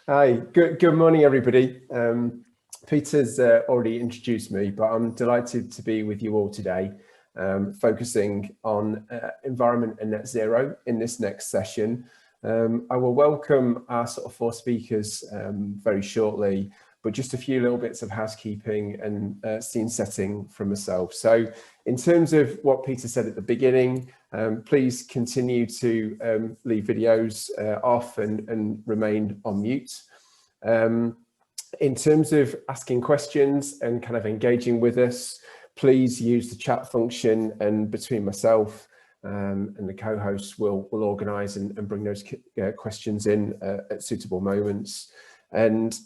Hi, good morning, everybody. Peter's already introduced me, but I'm delighted to be with you all today, focusing on environment and net zero in this next session. I will welcome our sort of four speakers very shortly, but just a few little bits of housekeeping and scene setting from myself. So in terms of what Peter said at the beginning, please continue to leave videos off and remain on mute. In terms of asking questions and kind of engaging with us, please use the chat function, and between myself and the co-hosts will organise and bring those questions in at suitable moments. And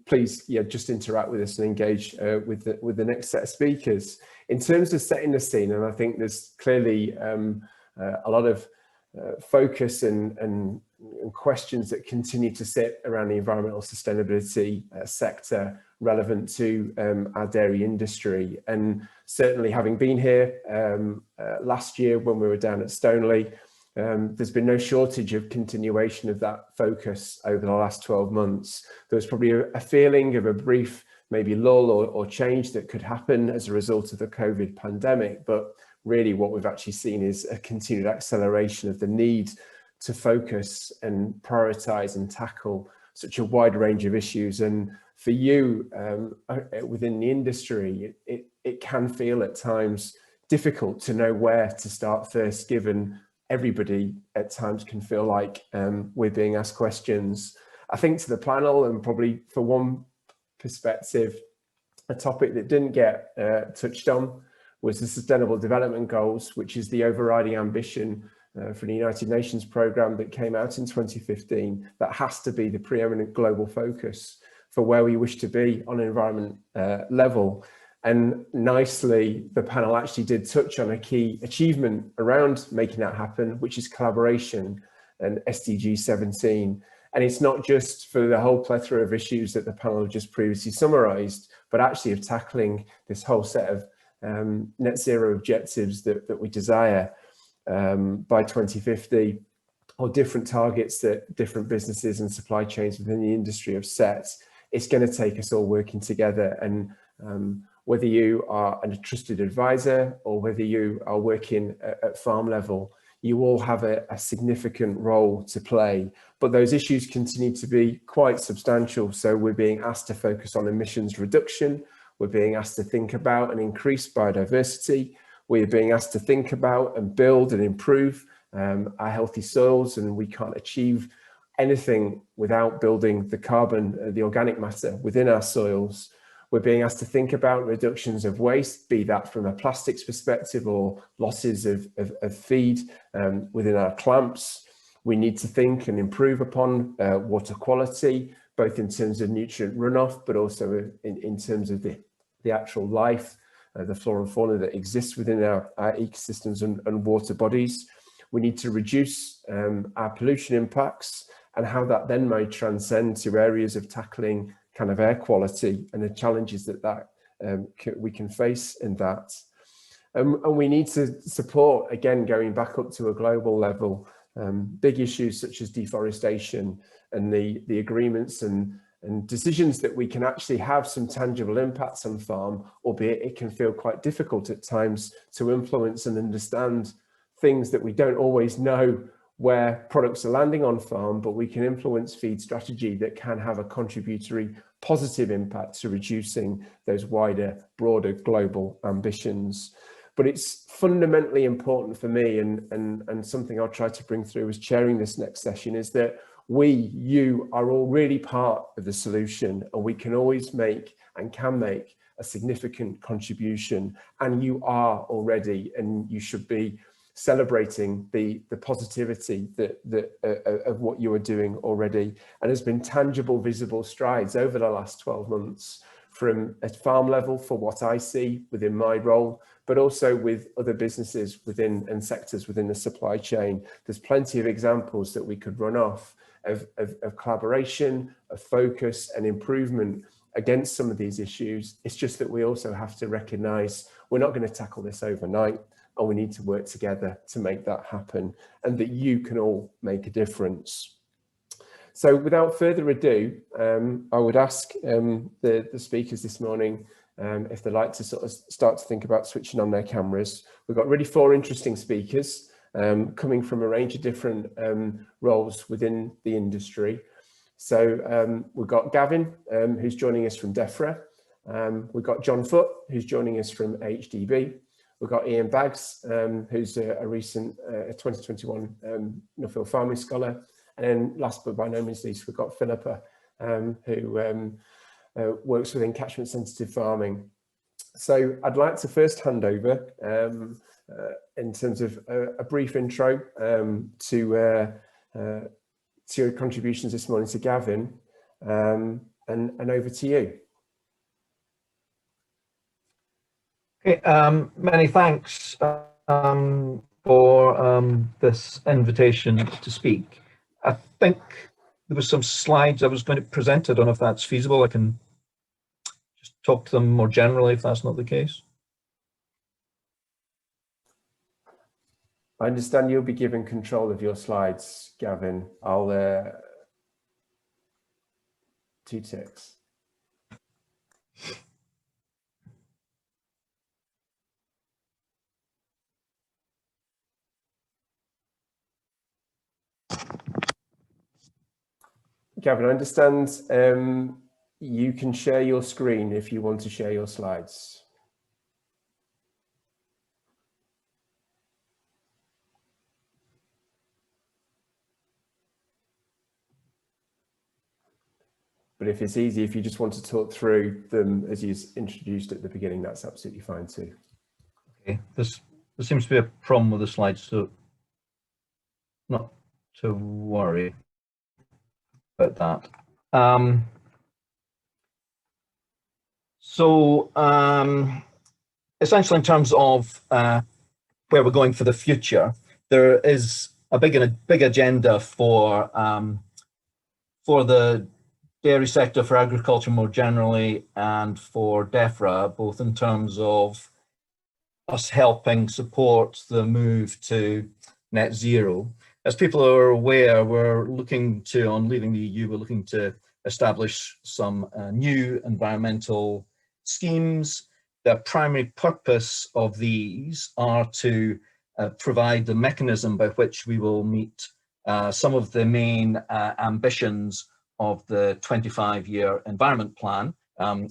please, just interact with us and engage with the next set of speakers. In terms of setting the scene, and I think there's clearly a lot of focus and questions that continue to sit around the environmental sustainability sector relevant to our dairy industry. And certainly having been here last year when we were down at Stoneleigh, there's been no shortage of continuation of that focus over the last 12 months. There was probably a feeling of a brief maybe lull or change that could happen as a result of the COVID pandemic, but really what we've actually seen is a continued acceleration of the need to focus and prioritise and tackle such a wide range of issues. And for you within the industry, it can feel at times difficult to know where to start first, given everybody at times can feel like we're being asked questions. I think to the panel, and probably for one perspective, a topic that didn't get touched on was the Sustainable Development Goals, which is the overriding ambition for the United Nations programme that came out in 2015. That has to be the preeminent global focus for where we wish to be on an environment level. And nicely, the panel actually did touch on a key achievement around making that happen, which is collaboration and SDG 17. And it's not just for the whole plethora of issues that the panel just previously summarised, but actually of tackling this whole set of net zero objectives that we desire by 2050, or different targets that different businesses and supply chains within the industry have set. It's going to take us all working together. And whether you are a trusted advisor or whether you are working at farm level, you all have a significant role to play. But those issues continue to be quite substantial. So we're being asked to focus on emissions reduction. We're being asked to think about and increase biodiversity. We're being asked to think about and build and improve our healthy soils, and we can't achieve anything without building the carbon, the organic matter within our soils. We're being asked to think about reductions of waste, be that from a plastics perspective or losses of feed within our clamps. We need to think and improve upon water quality, both in terms of nutrient runoff, but also in terms of the actual life, the flora and fauna that exists within our ecosystems and water bodies. We need to reduce our pollution impacts, and how that then may transcend to areas of tackling kind of air quality and the challenges that we can face in that. And we need to support, again, going back up to a global level, big issues such as deforestation and the agreements and decisions that we can actually have some tangible impacts on farm, albeit it can feel quite difficult at times to influence and understand things that we don't always know where products are landing on farm, but we can influence feed strategy that can have a contributory positive impact to reducing those wider, broader global ambitions. But it's fundamentally important for me, and something I'll try to bring through as chairing this next session, is that you are all really part of the solution, and we can always make and can make a significant contribution, and you are already, and you should be celebrating the positivity of what you are doing already. And there's been tangible, visible strides over the last 12 months from a farm level for what I see within my role, but also with other businesses within and sectors within the supply chain. There's plenty of examples that we could run off of collaboration, of focus and improvement against some of these issues. It's just that we also have to recognise we're not going to tackle this overnight, and we need to work together to make that happen, and that you can all make a difference. So without further ado, I would ask the speakers this morning if they'd like to sort of start to think about switching on their cameras. We've got really 4 interesting speakers coming from a range of different roles within the industry. So we've got Gavin, who's joining us from DEFRA. We've got John Foote, who's joining us from HDB. We've got Ian Baggs, who's a recent 2021 Nuffield Farming Scholar. And then last but by no means least, we've got Philippa, who works within catchment sensitive farming. So I'd like to first hand over in terms of a brief intro to your contributions this morning to Gavin, and over to you. Okay, many thanks for this invitation to speak. I think there was some slides I was going to present. I don't know if that's feasible. I can just talk to them more generally if that's not the case. I understand you'll be given control of your slides, Gavin. I'll 2 ticks. Gavin, I understand you can share your screen if you want to share your slides. But if it's easy, if you just want to talk through them as you introduced at the beginning, that's absolutely fine too. Okay, there seems to be a problem with the slides, so not to worry about that. Essentially, in terms of where we're going for the future, there is a big agenda for the dairy sector, for agriculture more generally, and for DEFRA, both in terms of us helping support the move to net zero. As people are aware, we're looking to, on leaving the EU, we're looking to establish some new environmental schemes. The primary purpose of these are to provide the mechanism by which we will meet some of the main ambitions of the 25-year environment plan,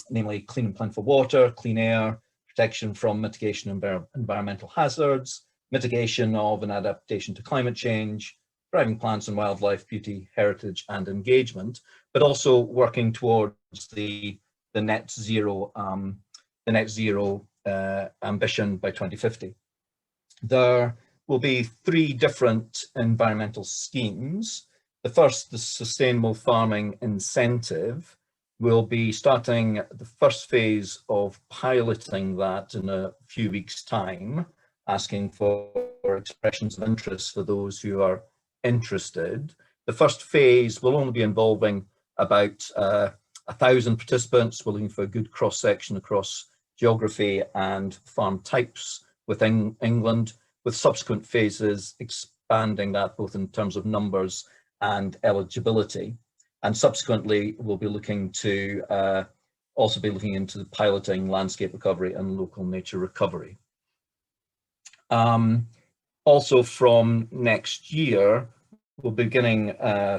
namely clean and plentiful water, clean air, protection from mitigation of environmental hazards, mitigation of and adaptation to climate change, thriving plants and wildlife, beauty, heritage and engagement, but also working towards the net zero ambition by 2050. There will be 3 different environmental schemes. The first, the Sustainable Farming Incentive, will be starting the first phase of piloting that in a few weeks' time, asking for expressions of interest for those who are interested. The first phase will only be involving about 1,000 participants. We're looking for a good cross-section across geography and farm types within England, with subsequent phases expanding that both in terms of numbers and eligibility. And subsequently, we'll be looking to also be looking into the piloting landscape recovery and local nature recovery. Also from next year, we're beginning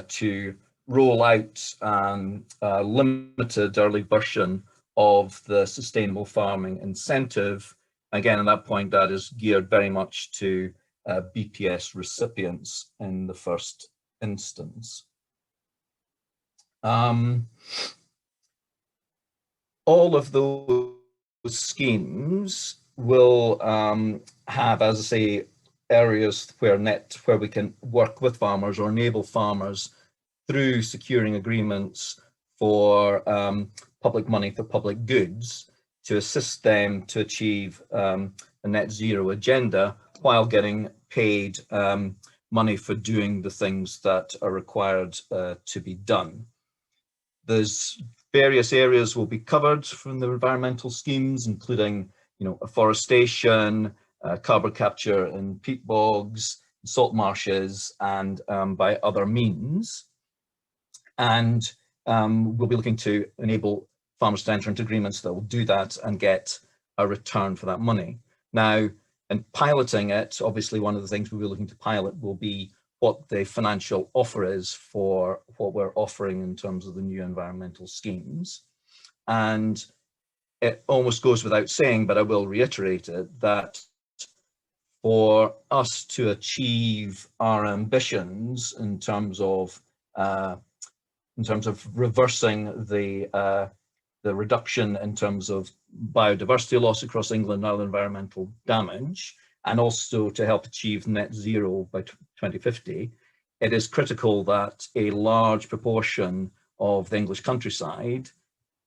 to roll out a limited early version of the Sustainable Farming Incentive. Again, at that point, that is geared very much to BPS recipients in the first instance. All of those schemes will have, as I say, areas where we can work with farmers or enable farmers through securing agreements for public money for public goods to assist them to achieve a net zero agenda while getting paid money for doing the things that are required to be done. There's various areas will be covered from the environmental schemes, including, afforestation, carbon capture in peat bogs, salt marshes, and by other means. And we'll be looking to enable farmers to enter into agreements that will do that and get a return for that money. Now, in piloting it, obviously one of the things we'll be looking to pilot will be what the financial offer is for what we're offering in terms of the new environmental schemes. And it almost goes without saying, but I will reiterate it, that for us to achieve our ambitions in terms of reversing the reduction in terms of biodiversity loss across England and other environmental damage, and also to help achieve net zero by 2050, it is critical that a large proportion of the English countryside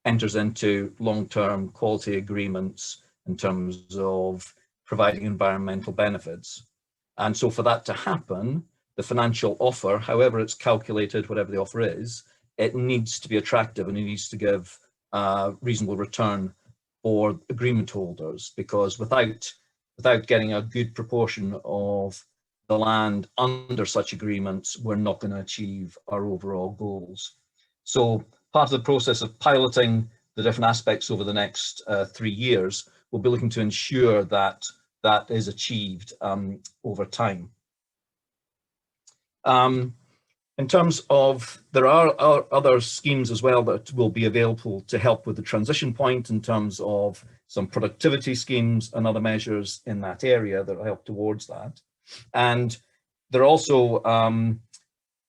enters into long-term quality agreements in terms of providing environmental benefits. And so for that to happen, the financial offer, however it's calculated, whatever the offer is, it needs to be attractive and it needs to give reasonable return for agreement holders, because without getting a good proportion of the land under such agreements, we're not going to achieve our overall goals. So part of the process of piloting the different aspects over the next 3 years, we'll be looking to ensure that that is achieved over time. In terms of, there are other schemes as well that will be available to help with the transition point in terms of some productivity schemes and other measures in that area that will help towards that. And they're also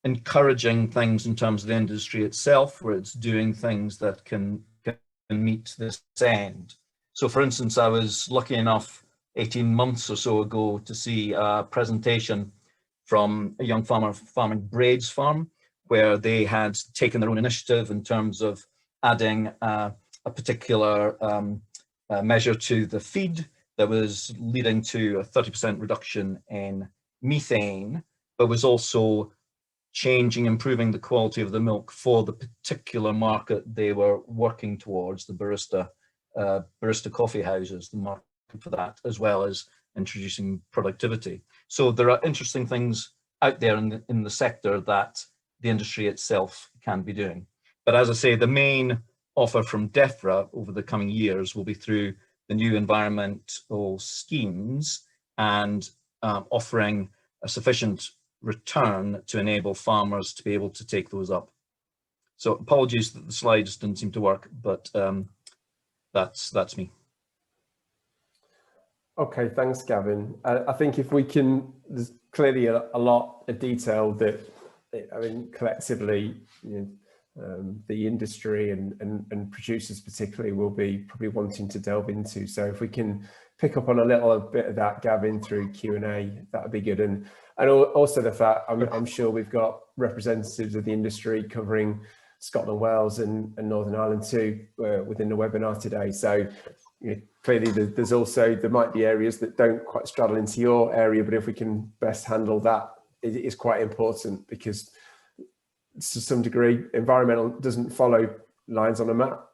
encouraging things in terms of the industry itself, where it's doing things that can meet this end. So for instance, I was lucky enough 18 months or so ago to see a presentation from a young farmer farming Braids Farm, where they had taken their own initiative in terms of adding a particular measure to the feed that was leading to a 30% reduction in methane, but was also improving the quality of the milk for the particular market they were working towards, the barista coffee houses, the market for that, as well as introducing productivity. So there are interesting things out there in the sector that the industry itself can be doing. But as I say, the main offer from DEFRA over the coming years will be through the new environmental schemes and offering a sufficient return to enable farmers to be able to take those up. So apologies that the slides didn't seem to work, but that's me. Okay, thanks, Gavin. I think if we can, there's clearly a lot of detail that, I mean, collectively, the industry and producers particularly will be probably wanting to delve into. So if we can pick up on a little bit of that, Gavin, through Q&A, that would be good. And also the fact, I'm sure we've got representatives of the industry covering Scotland, Wales and Northern Ireland too within the webinar today. So clearly there might be areas that don't quite straddle into your area, but if we can best handle that, it is quite important, because to some degree, environmental doesn't follow lines on a map.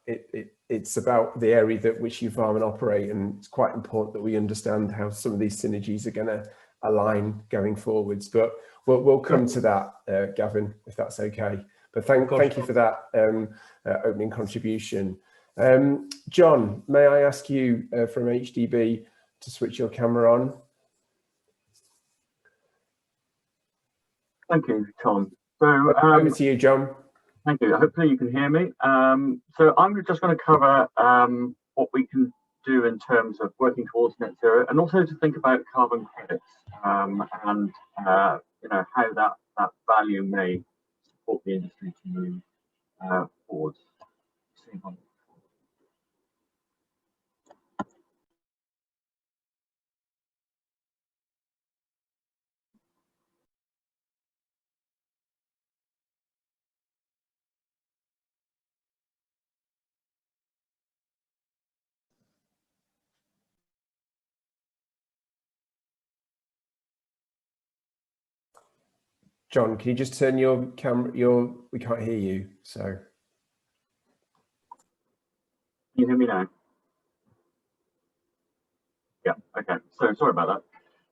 It's about the area that which you farm and operate, and it's quite important that we understand how some of these synergies are going to align going forwards. But we'll come to that, Gavin, if that's okay. But thank you for that opening contribution. John, may I ask you from HDB to switch your camera on? Thank you, Tom. So over to you, John. Thank you. Hopefully you can hear me. So I'm just going to cover what we can do in terms of working towards net zero, and also to think about carbon credits and how that value may support the industry to move forwards. John, can you just turn your camera? We can't hear you. So. Can you hear me now? Yeah. Okay. So sorry about that.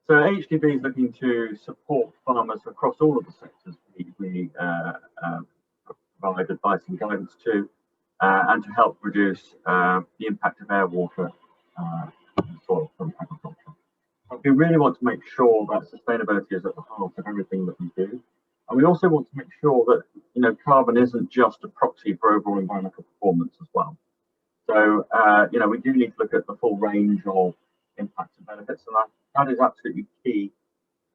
So HDB is looking to support farmers across all of the sectors we provide advice and guidance to, and to help reduce the impact of air, water, and soil from agriculture. But we really want to make sure that sustainability is at the heart of everything that we do. And we also want to make sure that, you know, carbon isn't just a proxy for overall environmental performance as well. So, you know, we do need to look at the full range of impacts and benefits, and that is absolutely key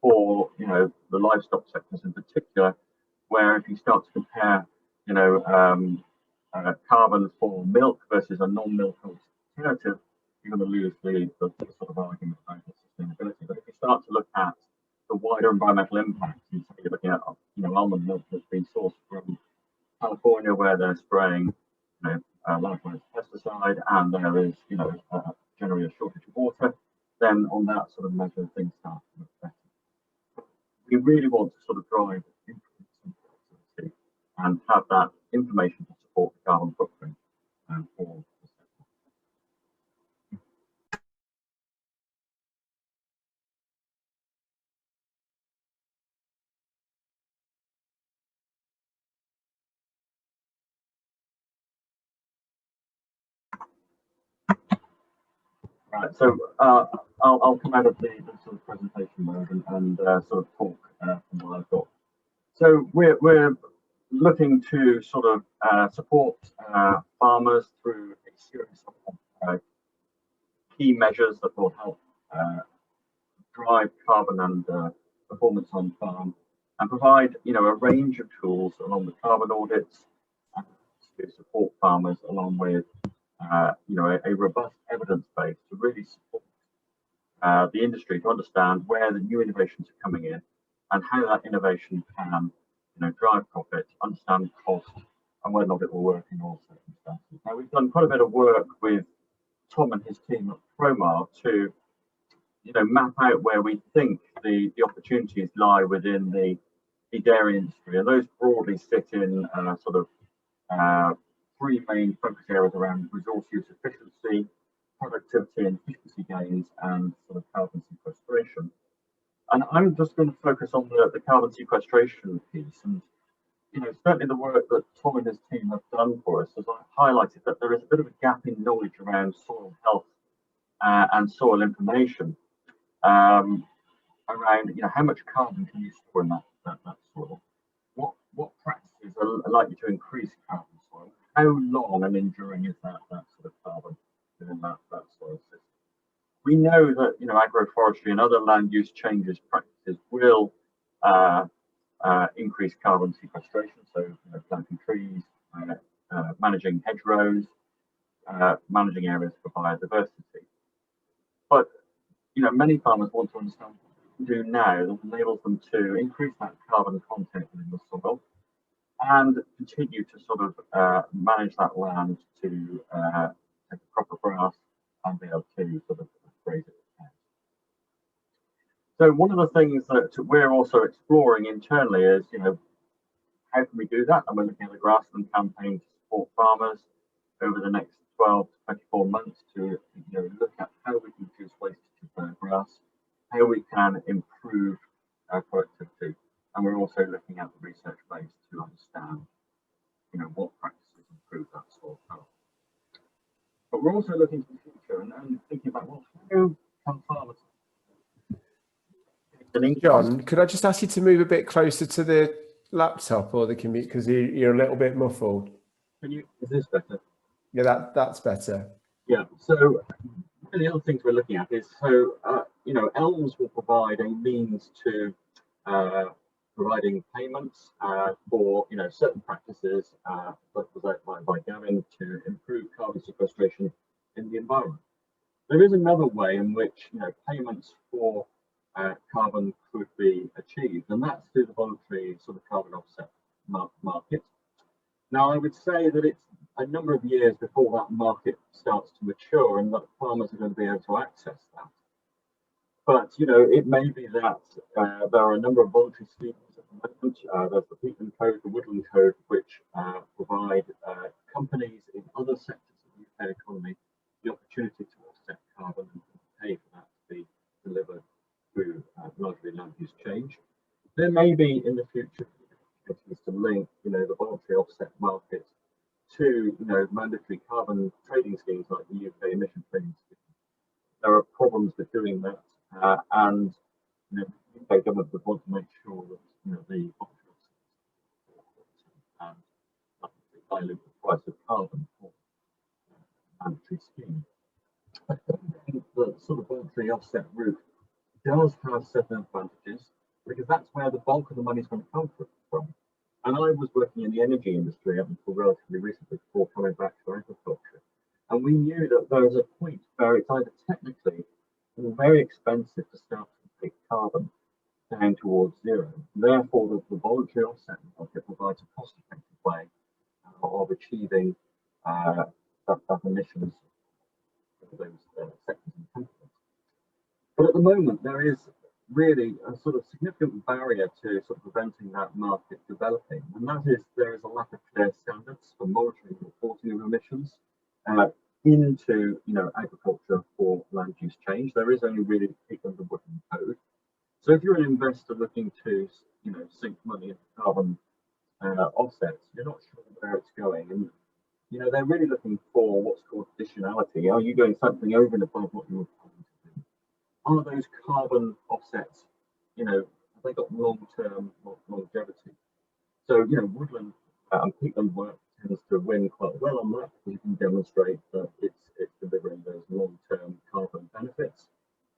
for, you know, the livestock sectors in particular, where if you start to compare, you know, carbon for milk versus a non-milk alternative, you're going to lose the sort of argument about sustainability. But if you start to look at the wider environmental impacts, and so you're looking at, you know, almond milk that's been sourced from California, where they're spraying, you know, large-scale pesticide, and there is, you know, generally a shortage of water, then on that sort of measure, things start to look better. We really want to sort of drive influence and have that information to support the carbon footprint for the sector. Right, so I'll come out of the sort of presentation mode and sort of talk from what I've got. So we're looking to sort of support farmers through a series of key measures that will help drive carbon and performance on farm, and provide, you know, a range of tools along with carbon audits to support farmers, along with you know, a robust evidence base to really support the industry to understand where the new innovations are coming in and how that innovation can, you know, drive profit, understand cost, and whether or not it will work in all circumstances. Now, we've done quite a bit of work with Tom and his team at Promar to, you know, map out where we think the opportunities lie within the dairy industry, and those broadly sit in sort of three main focus areas around resource use efficiency, productivity and efficiency gains, and sort of carbon sequestration. And I'm just going to focus on the carbon sequestration piece. And, you know, certainly the work that Tom and his team have done for us has highlighted that there is a bit of a gap in knowledge around soil health and soil information, around, you know, how much carbon can you store in that soil? What practices are likely to increase carbon soil? How long and enduring is that sort of carbon within that soil system? We know that, you know, agroforestry and other land use changes practices will increase carbon sequestration. So, you know, planting trees, managing hedgerows, managing areas for biodiversity. But, you know, many farmers want to understand what they can do now that enables them to increase that carbon content within the soil and continue to sort of manage that land to take proper grass and be able to sort of graze it. So one of the things that we're also exploring internally is, you know, how can we do that? And we're looking at the grassland campaign to support farmers over the next 12 to 24 months to, you know, look at how we can reduce waste to grass, how we can improve our productivity. And we're also looking at the research base to understand, you know, what practices improve that soil health. But we're also looking to the future and thinking about, well, how can farmers... John, could I just ask you to move a bit closer to the laptop or the computer, because you're a little bit muffled. Can you, is this better? Yeah, that's better. Yeah, so one of the other things we're looking at is, so, you know, ELMS will provide a means to providing payments for, you know, certain practices that was outlined by Gavin to improve carbon sequestration in the environment. There is another way in which, you know, payments for carbon could be achieved, and that's through the voluntary sort of carbon offset market. Now, I would say that it's a number of years before that market starts to mature and that farmers are going to be able to access that. But, you know, it may be that there are a number of voluntary schemes at the moment. There's the Peatland Code, the Woodland Code, which provide companies in other sectors of the UK economy the opportunity to offset carbon and pay for that to be delivered through largely land use change. There may be in the future opportunities to link, you know, the voluntary offset to, mandatory carbon trading schemes like the UK emission trading scheme, there are problems with doing that, and the UK government would want to make sure that the and dilute the price of carbon for a mandatory scheme. I think the sort of voluntary offset route does have certain advantages because that's where the bulk of the money is going to come from. And I was working in the energy industry up until relatively recently before coming back to agriculture. And we knew that there was a point where it's either technically or very expensive to start to take carbon down towards zero. Therefore, the voluntary offset market provides a cost-effective way of achieving that emissions for those sectors and companies. But at the moment, there is really a sort of significant barrier to sort of preventing that market developing, and that is there is a lack of clear standards for monitoring and reporting of emissions into agriculture for land use change. There is only really the Woodland Code. So if you're an investor looking to sink money into carbon offsets, you're not sure where it's going, and they're really looking for what's called additionality. Are you doing something over and above what you were planning to do? Are those carbon offsets, have they got long-term longevity? So, woodland and peatland work tends to win quite well on that because you can demonstrate that it's delivering those long-term carbon benefits.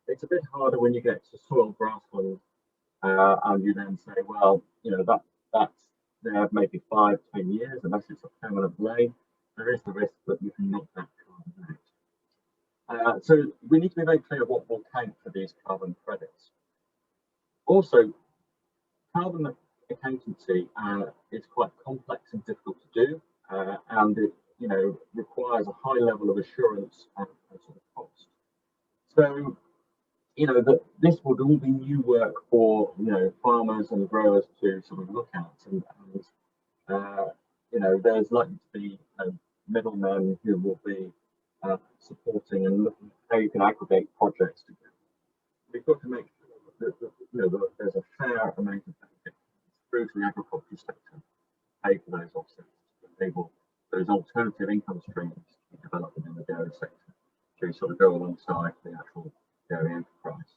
It's a bit harder when you get to soil grassland and you then say, well, that's there maybe 5-10 years, unless it's a permanent lay, there is the risk that you can knock that carbon out. So we need to be very clear what will count for these carbon credits. Also, carbon accountancy is quite complex and difficult to do, and it requires a high level of assurance and sort of cost. So that this would all be new work for farmers and growers to sort of look at, and there's likely to be middlemen who will be supporting and looking at how you can aggregate projects together. We've got to make sure that there's a fair amount of benefit through to the agricultural sector to pay for those offsets to enable those alternative income streams to be developing in the dairy sector to sort of go alongside the actual dairy enterprise.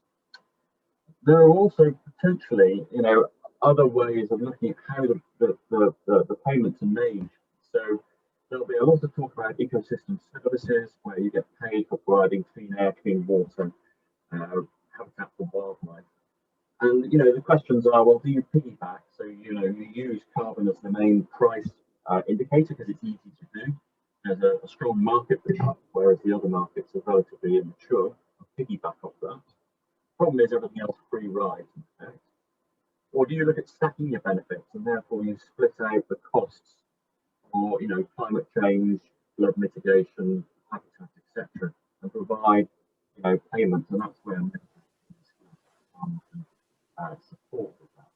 There are also potentially, other ways of looking at how the payments are made. So there'll be a lot of talk about ecosystem services where you get paid for providing clean air, clean water, habitat for wildlife. And the questions are, well, do you piggyback? So you use carbon as the main price indicator because it's easy to do. There's a strong market pickup, whereas the other markets are relatively immature. Piggyback off that. Problem is everything else free rides, in fact. Or do you look at stacking your benefits and therefore you split out the costs for climate change, flood mitigation, habitat, etc., and provide payments, and that's where support with that.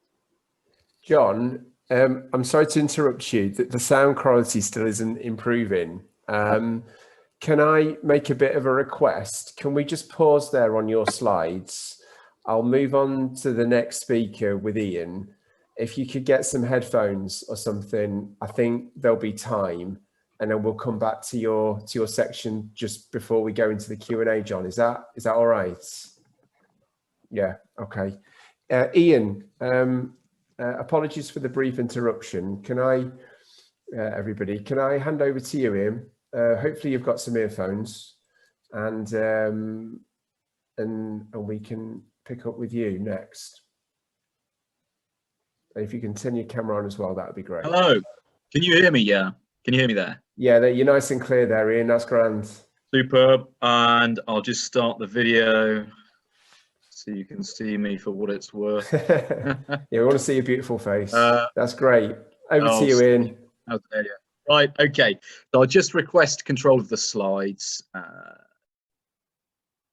John, I'm sorry to interrupt you. The sound quality still isn't improving. Can I make a bit of a request? Can we just pause there on your slides? I'll move on to the next speaker with Ian. If you could get some headphones or something, I think there'll be time, and then we'll come back to your section just before we go into the Q&A, John. Is that all right? Yeah, okay. Ian, apologies for the brief interruption. Can I, everybody, can I hand over to you, Ian? Hopefully you've got some earphones, and we can pick up with you next. And if you can turn your camera on as well, that would be great. Hello, can you hear me? Yeah, can you hear me there? Yeah, you're nice and clear there, Ian. That's grand. Superb. And I'll just start the video so you can see me for what it's worth. Yeah, we want to see your beautiful face. That's great. Over to you, Ian. Right, okay. So I'll just request control of the slides.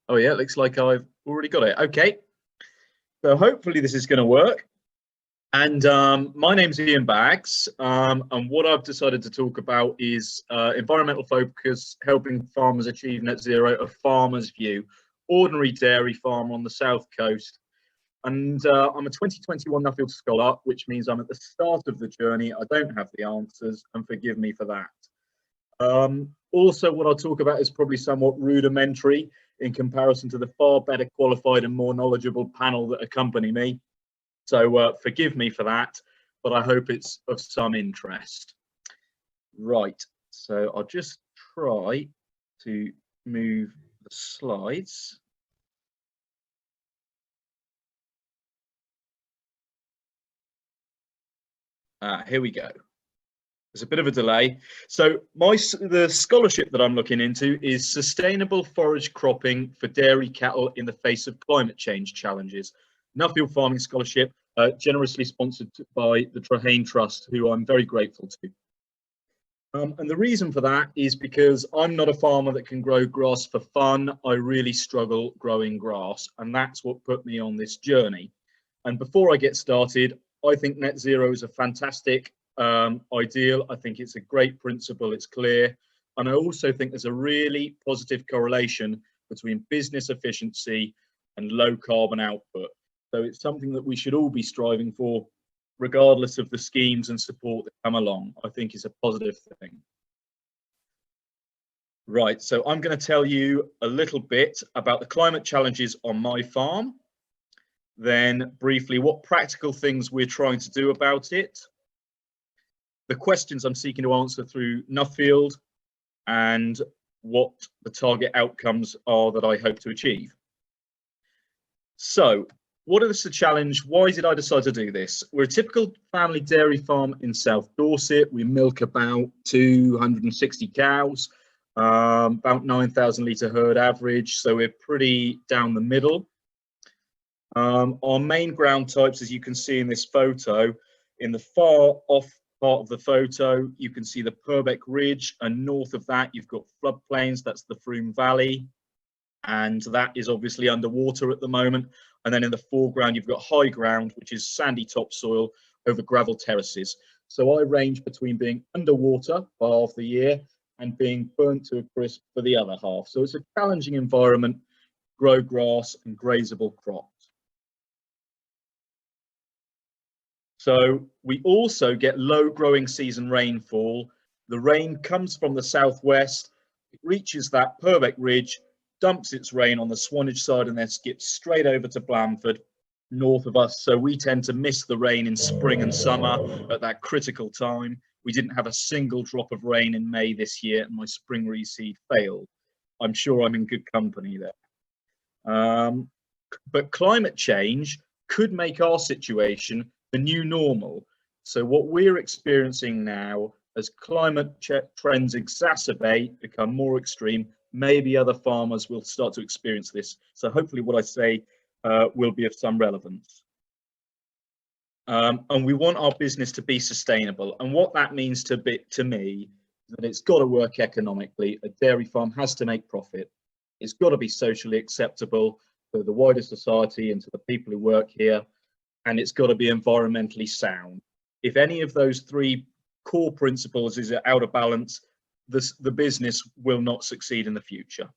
Oh yeah, it looks like I've already got it. Okay. So hopefully this is going to work. And my name's Ian Baggs, and what I've decided to talk about is environmental focus, helping farmers achieve net zero, a farmer's view, ordinary dairy farmer on the south coast. And I'm a 2021 Nuffield Scholar, which means I'm at the start of the journey. I don't have the answers, and forgive me for that. Also, what I'll talk about is probably somewhat rudimentary in comparison to the far better qualified and more knowledgeable panel that accompany me. So forgive me for that, but I hope it's of some interest. Right, so I'll just try to move the slides. Here we go. There's a bit of a delay. So the scholarship that I'm looking into is Sustainable Forage Cropping for Dairy Cattle in the Face of Climate Change Challenges. Nuffield Farming Scholarship, generously sponsored by the Traherne Trust, who I'm very grateful to. And the reason for that is because I'm not a farmer that can grow grass for fun. I really struggle growing grass, and that's what put me on this journey. And before I get started, I think net zero is a fantastic ideal. I think it's a great principle, it's clear. And I also think there's a really positive correlation between business efficiency and low carbon output. So it's something that we should all be striving for, regardless of the schemes and support that come along. I think it's a positive thing. Right, so I'm going to tell you a little bit about the climate challenges on my farm, then briefly what practical things we're trying to do about it, the questions I'm seeking to answer through Nuffield, and what the target outcomes are that I hope to achieve. So, what is the challenge? Why did I decide to do this? We're a typical family dairy farm in South Dorset. We milk about 260 cows, about 9,000 litre herd average, so we're pretty down the middle. Our main ground types, as you can see in this photo, in the far off part of the photo, you can see the Purbeck Ridge, and north of that you've got floodplains, that's the Froome Valley, and that is obviously underwater at the moment. And then in the foreground you've got high ground, which is sandy topsoil over gravel terraces. So I range between being underwater for half the year and being burnt to a crisp for the other half. So it's a challenging environment, grow grass and grazable crops. So we also get low growing season rainfall. The rain comes from the southwest, it reaches that Purbeck Ridge, dumps its rain on the Swanage side and then skips straight over to Blandford, north of us. So we tend to miss the rain in spring and summer at that critical time. We didn't have a single drop of rain in May this year and my spring reseed failed. I'm sure I'm in good company there. But climate change could make our situation the new normal. So what we're experiencing now, as climate trends exacerbate, become more extreme, maybe other farmers will start to experience this. So hopefully what I say will be of some relevance. And we want our business to be sustainable. And what that means to me, that it's got to work economically. A dairy farm has to make profit. It's got to be socially acceptable for the wider society and to the people who work here. And it's got to be environmentally sound. If any of those three core principles is out of balance, the business will not succeed in the future.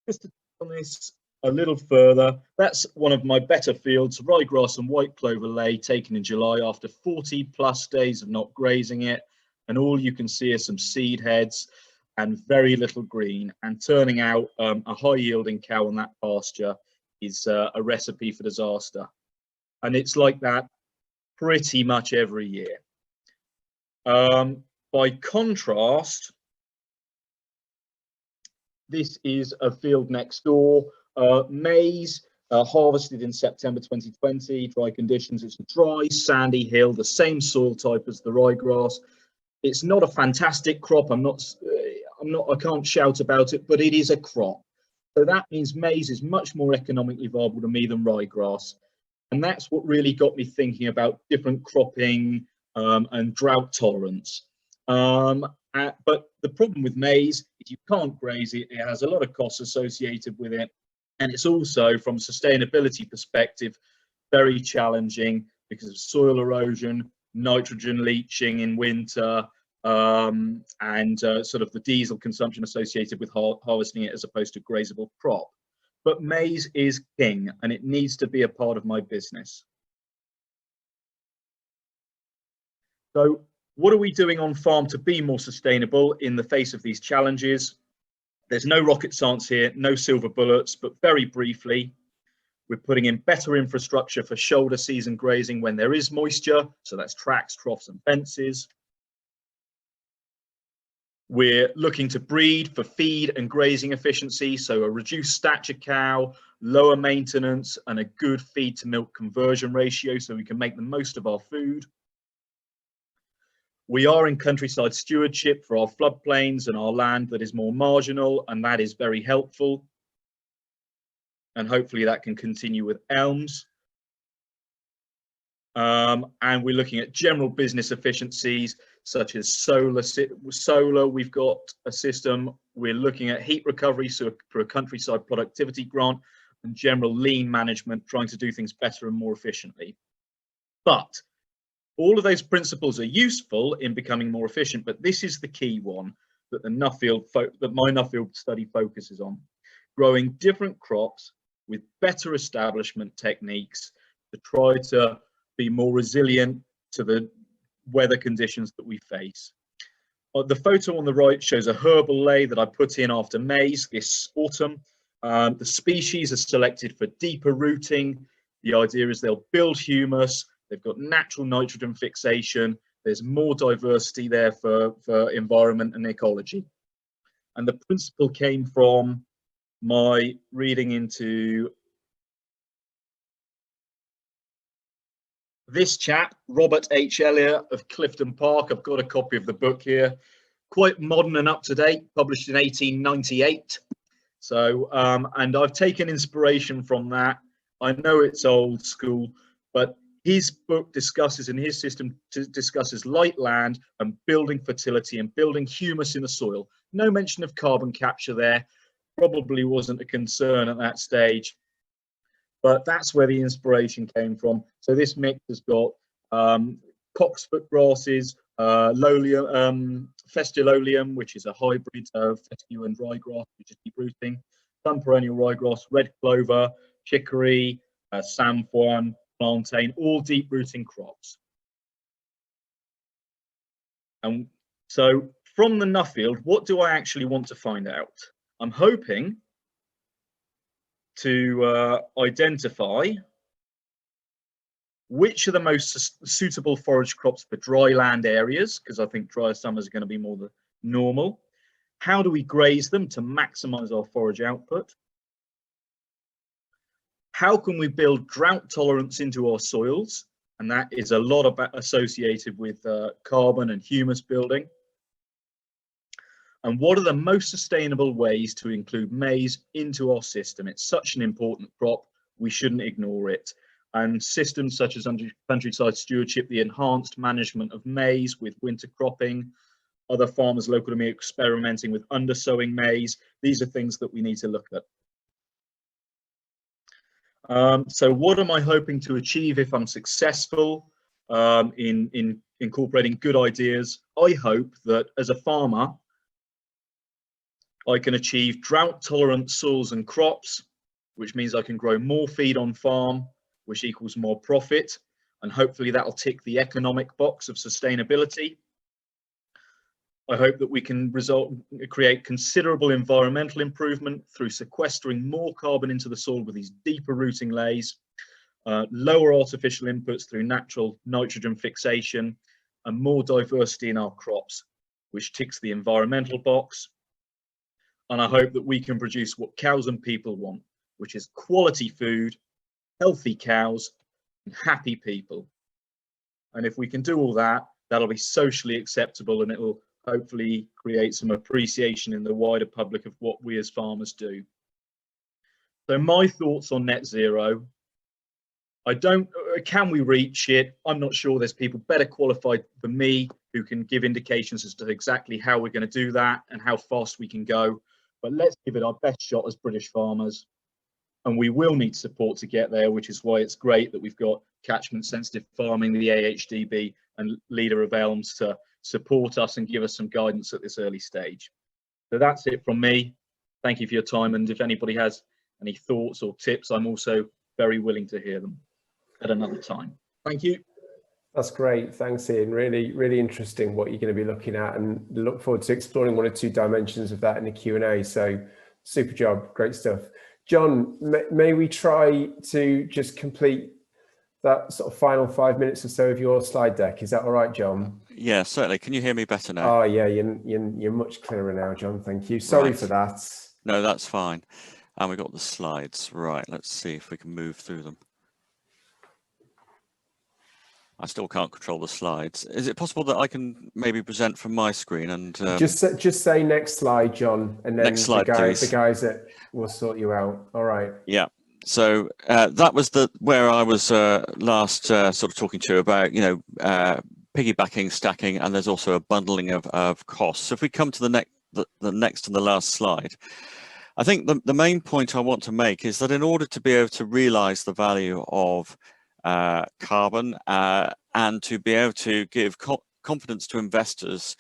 Just to touch on this a little further, that's one of my better fields, ryegrass and white clover lay, taken in July after 40+ days of not grazing it, and all you can see are some seed heads and very little green, and turning out a high yielding cow on that pasture is a recipe for disaster. And it's like that pretty much every year. By contrast, this is a field next door, maize, harvested in September 2020, dry conditions. It's a dry, sandy hill, the same soil type as the ryegrass. It's not a fantastic crop. I can't shout about it, but it is a crop. So that means maize is much more economically viable to me than ryegrass. And that's what really got me thinking about different cropping and drought tolerance. But the problem with maize is you can't graze it. It has a lot of costs associated with it. And it's also, from a sustainability perspective, very challenging because of soil erosion, nitrogen leaching in winter, and sort of the diesel consumption associated with harvesting it as opposed to grazable crop. But maize is king and it needs to be a part of my business. So What are we doing on farm to be more sustainable in the face of these challenges? There's no rocket science here, no silver bullets, but very briefly, we're putting in better infrastructure for shoulder season grazing when there is moisture. So that's tracks, troughs and fences. We're looking to breed for feed and grazing efficiency. So a reduced stature cow, lower maintenance and a good feed to milk conversion ratio so we can make the most of our food. We are in countryside stewardship for our floodplains and our land that is more marginal, and that is very helpful. And hopefully that can continue with elms. And we're looking at general business efficiencies such as solar. We've got a system. We're looking at heat recovery, so for a countryside productivity grant, and general lean management, trying to do things better and more efficiently. But all of those principles are useful in becoming more efficient, but this is the key one that my Nuffield study focuses on: growing different crops with better establishment techniques to try to be more resilient to the weather conditions that we face. The photo on the right shows a herbal ley that I put in after maize this autumn. The species are selected for deeper rooting. The idea is they'll build humus. They've got natural nitrogen fixation. There's more diversity there for environment and ecology. And the principle came from my reading into this chap, Robert H. Elliott of Clifton Park. I've got a copy of the book here, quite modern and up to date, published in 1898. So, and I've taken inspiration from that. I know it's old school, but his book discusses, and his system discusses light land and building fertility and building humus in the soil. No mention of carbon capture there. Probably wasn't a concern at that stage, but that's where the inspiration came from. So this mix has got cocksfoot grasses, Festulolium, which is a hybrid of fescue and ryegrass, which is deep rooting, some perennial ryegrass, red clover, chicory, sainfoin, plantain, all deep rooting crops. And so from the Nuffield, what do I actually want to find out? I'm hoping to identify which are the most suitable forage crops for dry land areas, because I think drier summers are going to be more the normal. How do we graze them to maximize our forage output? How can we build drought tolerance into our soils? And that is a lot about associated with carbon and humus building. And what are the most sustainable ways to include maize into our system? It's such an important crop, we shouldn't ignore it. And systems such as under countryside stewardship, the enhanced management of maize with winter cropping, other farmers local to me experimenting with undersowing maize, these are things that we need to look at. So what am I hoping to achieve if I'm successful in incorporating good ideas? I hope that as a farmer, I can achieve drought tolerant soils and crops, which means I can grow more feed on farm, which equals more profit. And hopefully that'll tick the economic box of sustainability. I hope that we can create considerable environmental improvement through sequestering more carbon into the soil with these deeper rooting leys, lower artificial inputs through natural nitrogen fixation, and more diversity in our crops, which ticks the environmental box. And I hope that we can produce what cows and people want, which is quality food, healthy cows, and happy people. And if we can do all that, that'll be socially acceptable, and it will hopefully create some appreciation in the wider public of what we as farmers do. So my thoughts on net zero: can we reach it? I'm not sure. There's people better qualified than me who can give indications as to exactly how we're going to do that and how fast we can go. But let's give it our best shot as British farmers. And we will need support to get there, which is why it's great that we've got Catchment Sensitive Farming, the AHDB, and Leader of Elms to support us and give us some guidance at this early stage. So that's it from me. Thank you for your time. And if anybody has any thoughts or tips, I'm also very willing to hear them at another time. Thank you. That's great. Thanks, Ian. Really, really interesting what you're going to be looking at, and look forward to exploring one or two dimensions of that in the Q&A. So super job. Great stuff. John, may we try to just complete that sort of final 5 minutes or so of your slide deck? Is that all right, John? Yeah, certainly. Can you hear me better now? Oh, yeah, you're much clearer now, John. Thank you. Sorry for that. No, that's fine. And we got the slides. Right, let's see if we can move through them. I still can't control the slides. Is it possible that I can maybe present from my screen and just say next slide, John, and then next slide, the guys that will sort you out. All right. Yeah. So that was where I was last sort of talking to you about, piggybacking, stacking, and there's also a bundling of costs. So if we come to the next and the last slide, I think the main point I want to make is that in order to be able to realize the value of carbon and to be able to give confidence to investors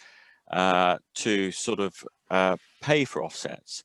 to sort of pay for offsets,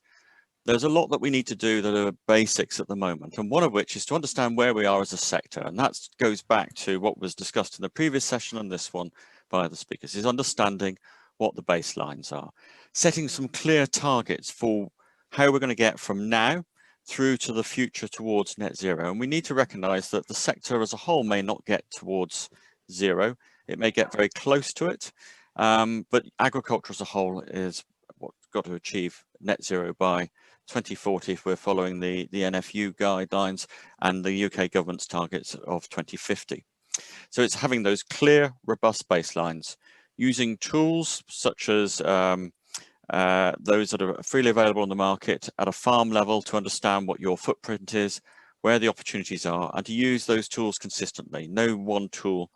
there's a lot that we need to do that are basics at the moment, and one of which is to understand where we are as a sector, and that goes back to what was discussed in the previous session and this one by the speakers, is understanding what the baselines are, setting some clear targets for how we're going to get from now through to the future towards net zero. And we need to recognize that the sector as a whole may not get towards zero. It may get very close to it, but agriculture as a whole is what's got to achieve net zero by 2040 if we're following the NFU guidelines and the UK government's targets of 2050. So it's having those clear, robust baselines, using tools such as those that are freely available on the market at a farm level to understand what your footprint is, where the opportunities are, and to use those tools consistently. No one tool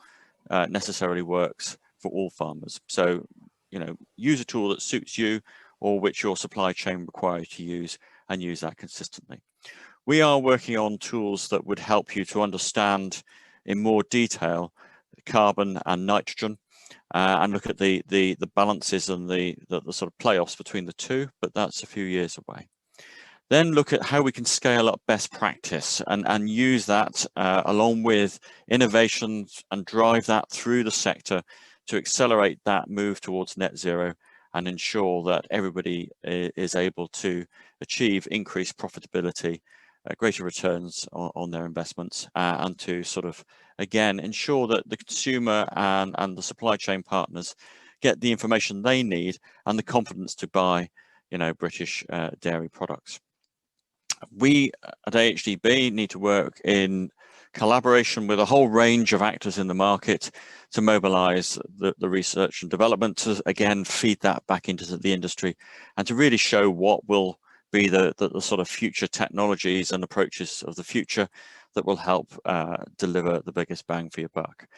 necessarily works for all farmers. So, use a tool that suits you or which your supply chain requires you to use, and use that consistently. We are working on tools that would help you to understand in more detail carbon and nitrogen, and look at the balances and the sort of playoffs between the two, but that's a few years away. Then look at how we can scale up best practice and use that along with innovations and drive that through the sector to accelerate that move towards net zero and ensure that everybody is able to achieve increased profitability, greater returns on their investments, and to sort of, again, ensure that the consumer and the supply chain partners get the information they need and the confidence to buy, British dairy products. We at AHDB need to work in collaboration with a whole range of actors in the market to mobilize the research and development to, again, feed that back into the industry and to really show what will be the sort of future technologies and approaches of the future that will help deliver the biggest bang for your buck.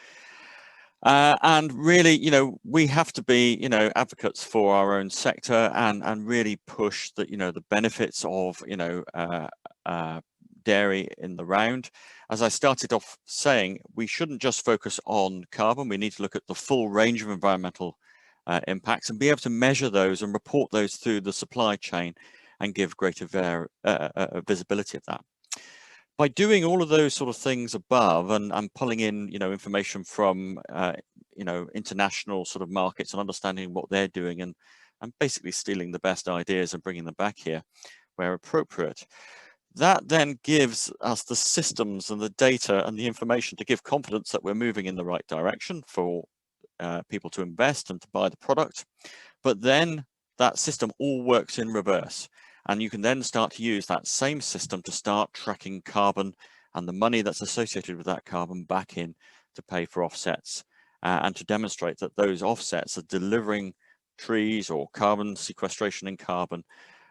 And really, we have to be, advocates for our own sector and really push that, the benefits of, dairy in the round. As I started off saying, we shouldn't just focus on carbon. We need to look at the full range of environmental impacts and be able to measure those and report those through the supply chain and give greater visibility of that. By doing all of those sort of things above and pulling in, information from, international sort of markets and understanding what they're doing and basically stealing the best ideas and bringing them back here where appropriate, that then gives us the systems and the data and the information to give confidence that we're moving in the right direction for people to invest and to buy the product. But then that system all works in reverse. And you can then start to use that same system to start tracking carbon and the money that's associated with that carbon back in to pay for offsets and to demonstrate that those offsets are delivering trees or carbon sequestration in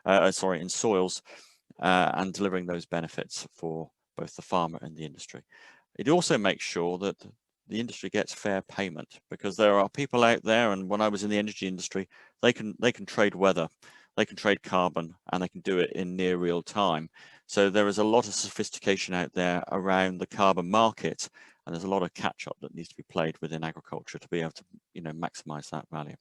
in soils and delivering those benefits for both the farmer and the industry. It also makes sure that the industry gets fair payment, because there are people out there, and when I was in the energy industry, they can trade weather. They can trade carbon and they can do it in near real time. So there is a lot of sophistication out there around the carbon market, and there's a lot of catch up that needs to be played within agriculture to be able to, maximize that value.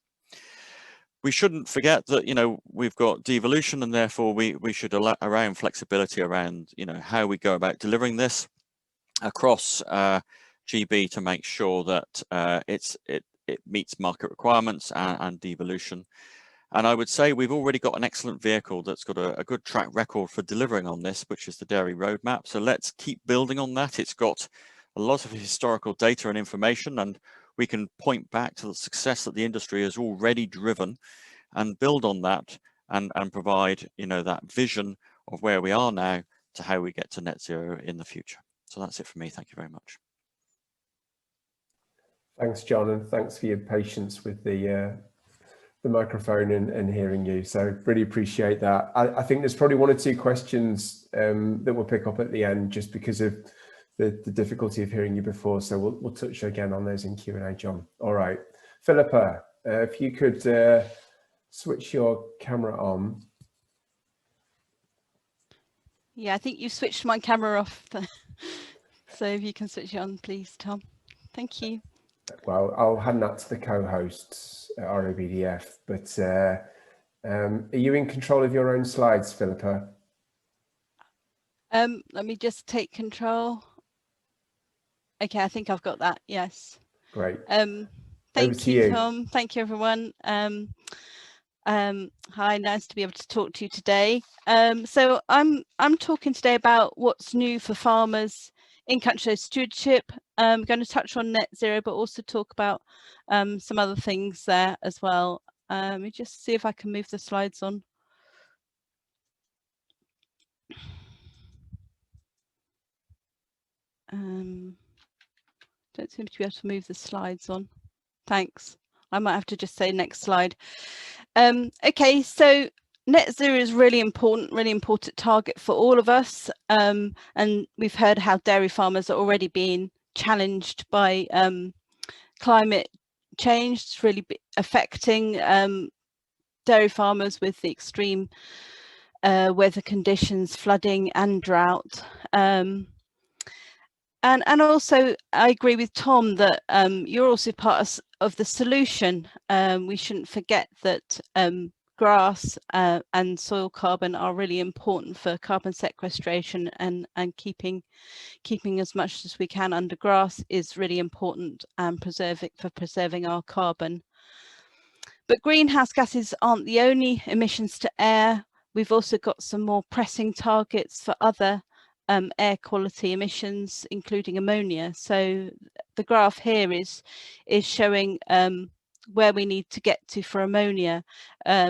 We shouldn't forget that, we've got devolution, and therefore we should allow flexibility around, how we go about delivering this across GB to make sure that it meets market requirements and devolution. And I would say we've already got an excellent vehicle that's got a good track record for delivering on this, which is the Dairy Roadmap. So let's keep building on that. It's got a lot of historical data and information, and we can point back to the success that the industry has already driven and build on that and provide, you know, that vision of where we are now to how we get to net zero in the future. So that's it for me. Thank you very much. Thanks, John, and thanks for your patience with the microphone and hearing you. So really appreciate that. I think there's probably one or two questions that we'll pick up at the end just because of the difficulty of hearing you before. So we'll touch again on those in Q&A, John. All right, Philippa, if you could switch your camera on. Yeah, I think you've switched my camera off. So if you can switch it on, please, Tom. Thank you. Well, I'll hand that to the co-hosts at ROBDF, but are you in control of your own slides, Philippa? Let me just take control. Okay, I think I've got that. Yes. Great. Thank you, Tom. Thank you, everyone. Hi, nice to be able to talk to you today. So I'm talking today about what's new for farmers in country stewardship. I'm going to touch on net zero, but also talk about some other things there as well. Let me just see if I can move the slides on. Don't seem to be able to move the slides on. Thanks. I might have to just say next slide. Okay, so net zero is really important target for all of us. And we've heard how dairy farmers are already being challenged by climate change. It's really affecting dairy farmers with the extreme weather conditions, flooding and drought. And also, I agree with Tom that you're also part of the solution. We shouldn't forget that grass and soil carbon are really important for carbon sequestration, and keeping as much as we can under grass is really important and preserving our carbon. But greenhouse gases aren't the only emissions to air. We've also got some more pressing targets for other air quality emissions, including ammonia. So the graph here is showing where we need to get to for ammonia,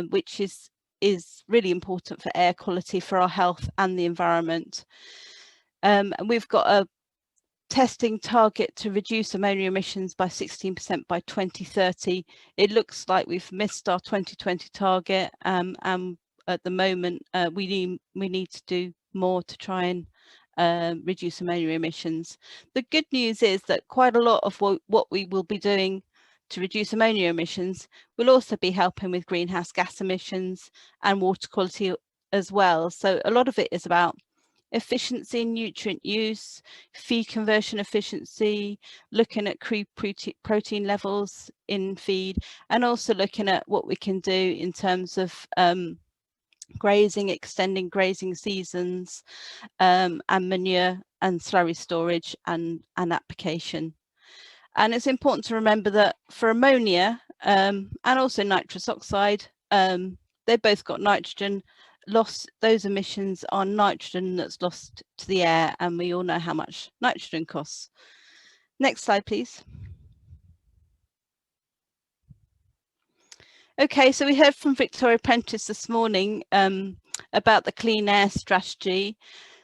which is really important for air quality, for our health and the environment. And we've got a testing target to reduce ammonia emissions by 16% by 2030. It looks like we've missed our 2020 target, and at the moment we need to do more to try and reduce ammonia emissions. The good news is that quite a lot of what we will be doing to reduce ammonia emissions will also be helping with greenhouse gas emissions and water quality as well. So a lot of it is about efficiency in nutrient use, feed conversion efficiency, looking at crude protein levels in feed, and also looking at what we can do in terms of grazing, extending grazing seasons, and manure and slurry storage and application. And it's important to remember that for ammonia and also nitrous oxide, they've both got nitrogen loss. Those emissions are nitrogen that's lost to the air, and we all know how much nitrogen costs. Next slide, please. Okay, so we heard from Victoria Prentice this morning about the clean air strategy.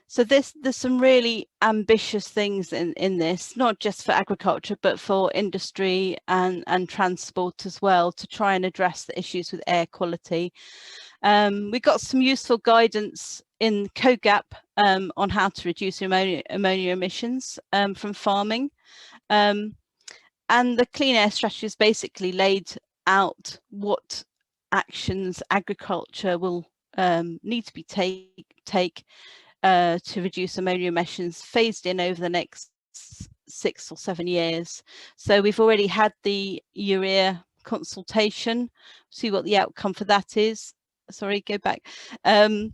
So there's some really ambitious things in this, not just for agriculture, but for industry and transport as well, to try and address the issues with air quality. We got some useful guidance in COGAP on how to reduce ammonia emissions from farming. And the clean air strategy is basically laid out what actions agriculture will need to be take to reduce ammonia emissions, phased in over the next 6 or 7 years. So we've already had the urea consultation, see what the outcome for that is. Sorry, go back. And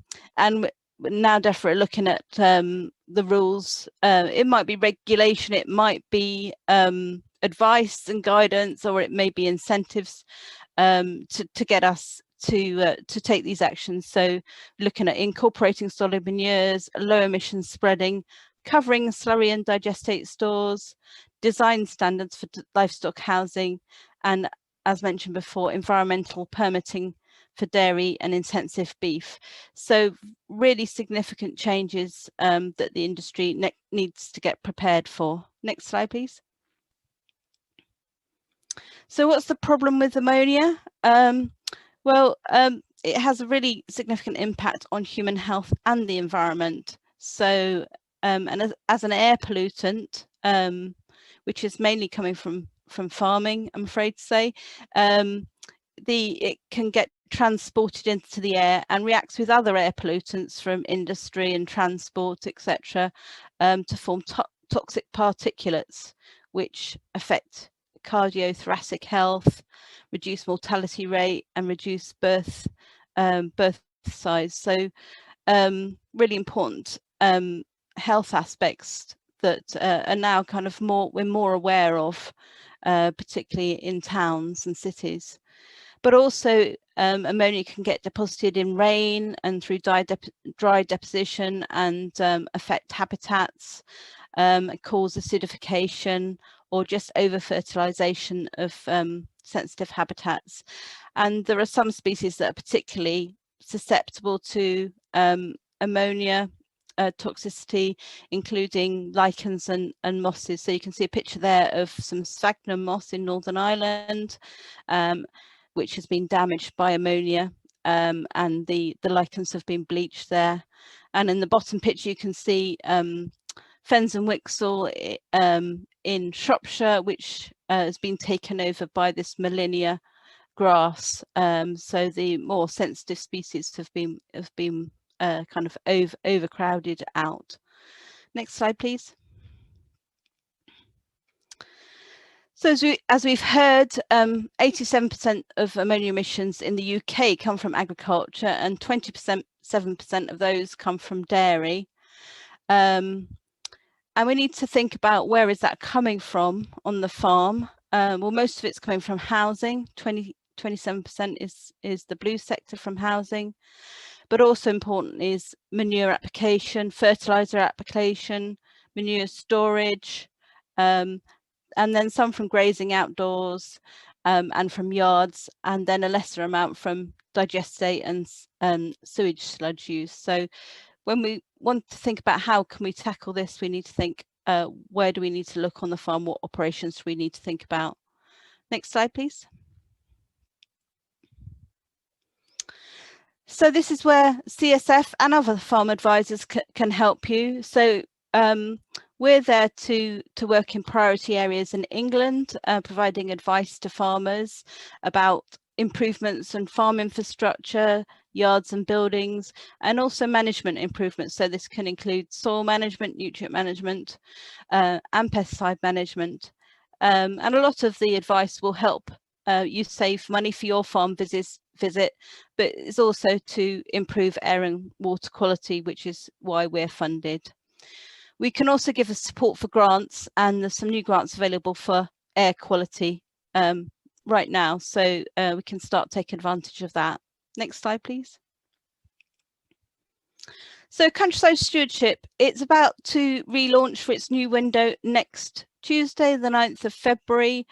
now DEFRA are looking at the rules. It might be regulation, it might be advice and guidance, or it may be incentives to get us to take these actions. So looking at incorporating solid manures, low emission spreading, covering slurry and digestate stores, design standards for livestock housing, and as mentioned before, environmental permitting for dairy and intensive beef. So really significant changes that the industry needs to get prepared for. Next slide, please. So what's the problem with ammonia? Well, it has a really significant impact on human health and the environment. So, and as an air pollutant, which is mainly coming from farming, I'm afraid to say, it can get transported into the air and reacts with other air pollutants from industry and transport, etc., to form toxic particulates, which affect cardiothoracic health, reduce mortality rate, and reduce birth size. So really important health aspects that are now kind of we're more aware of, particularly in towns and cities. But also ammonia can get deposited in rain and through dry deposition and affect habitats, cause acidification, or just over fertilization of sensitive habitats. And there are some species that are particularly susceptible to ammonia toxicity, including lichens and mosses. So you can see a picture there of some sphagnum moss in Northern Ireland, which has been damaged by ammonia, and the lichens have been bleached there. And in the bottom picture you can see Fens and Wixle in Shropshire, which has been taken over by this Molinia grass. So the more sensitive species have been kind of overcrowded out. Next slide, please. So as we've heard, 87% of ammonia emissions in the UK come from agriculture, and 7% of those come from dairy. And we need to think about where is that coming from on the farm. Well, most of it's coming from housing. 27% is the blue sector from housing. But also important is manure application, fertilizer application, manure storage, and then some from grazing outdoors and from yards, and then a lesser amount from digestate and sewage sludge use. So when we want to think about how can we tackle this, we need to think where do we need to look on the farm, what operations do we need to think about. Next slide, please. So this is where CSF and other farm advisors can help you. So we're there to work in priority areas in England, providing advice to farmers about improvements in farm infrastructure, yards and buildings, and also management improvements. So this can include soil management, nutrient management, and pesticide management. And a lot of the advice will help you save money for your farm visit, but it's also to improve air and water quality, which is why we're funded. We can also give us support for grants, and there's some new grants available for air quality right now, so we can start taking advantage of that. Next slide, please. So Countryside Stewardship, it's about to relaunch for its new window next Tuesday, the 9th of February.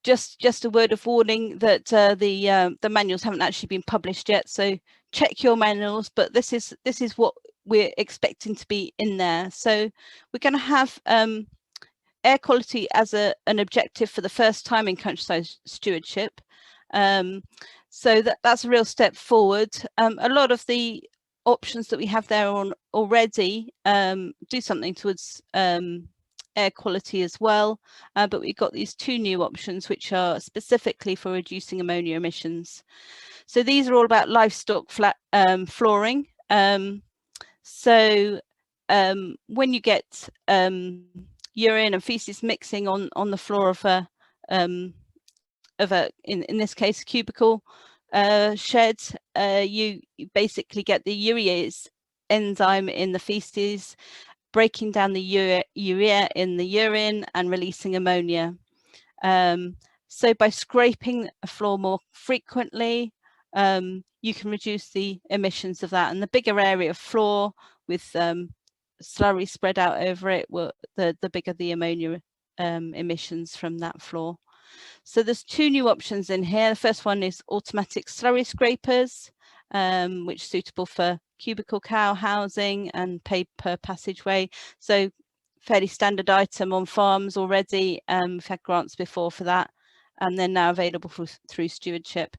Just a word of warning that the manuals haven't actually been published yet, so check your manuals, but this is what we're expecting to be in there. So we're going to have air quality as an objective for the first time in Countryside Stewardship. So that's a real step forward. A lot of the options that we have there on already do something towards air quality as well, but we've got these two new options which are specifically for reducing ammonia emissions. So these are all about livestock flooring. So when you get urine and feces mixing on the floor of in this case a cubicle, shed, you basically get the urease enzyme in the feces, breaking down the urea in the urine and releasing ammonia. So by scraping a floor more frequently, you can reduce the emissions of that. And the bigger area of floor with slurry spread out over it, the bigger the ammonia emissions from that floor. So there's two new options in here. The first one is automatic slurry scrapers, which is suitable for cubicle cow housing and paper passageway. So fairly standard item on farms already. We've had grants before for that, and they're now available through stewardship.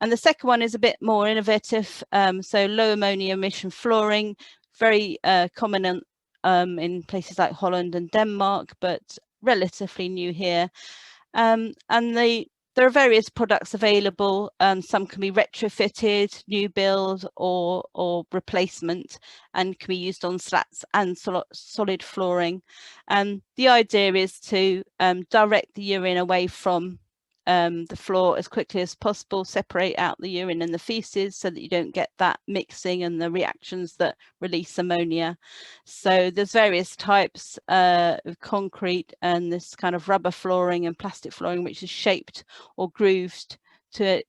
And the second one is a bit more innovative. So low ammonia emission flooring, very common in places like Holland and Denmark, but relatively new here. And there are various products available. Some can be retrofitted, new build, or replacement, and can be used on slats and solid flooring. And the idea is to direct the urine away from the floor as quickly as possible, separate out the urine and the feces so that you don't get that mixing and the reactions that release ammonia. So there's various types of concrete and this kind of rubber flooring and plastic flooring, which is shaped or grooved to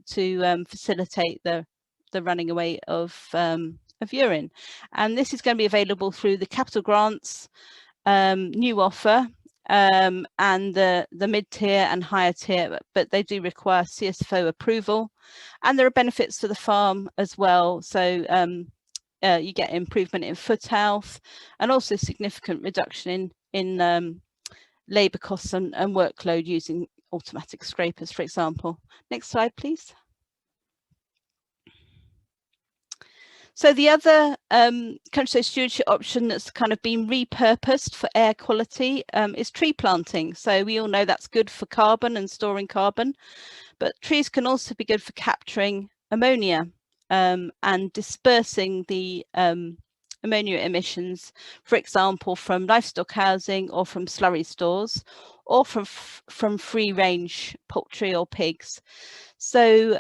facilitate the running away of urine. And this is going to be available through the capital grants new offer, and the mid-tier and higher tier, but they do require CSFO approval, and there are benefits to the farm as well. So you get improvement in foot health and also significant reduction in labour costs and workload using automatic scrapers, for example. Next slide, please. So the other countryside stewardship option that's kind of been repurposed for air quality is tree planting. So we all know that's good for carbon and storing carbon, but trees can also be good for capturing ammonia and dispersing the ammonia emissions, for example, from livestock housing or from slurry stores or from free range poultry or pigs. So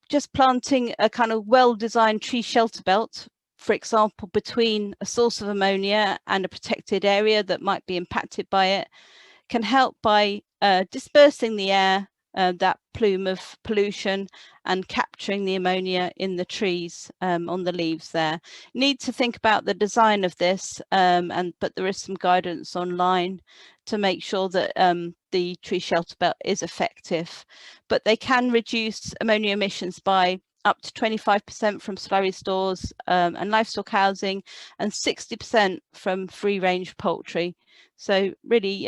just planting a kind of well-designed tree shelter belt, for example, between a source of ammonia and a protected area that might be impacted by it, can help by dispersing the air, that plume of pollution, and capturing the ammonia in the trees on the leaves there. Need to think about the design of this, but there is some guidance online to make sure that the tree shelter belt is effective. But they can reduce ammonia emissions by up to 25% from slurry stores and livestock housing, and 60% from free range poultry. So really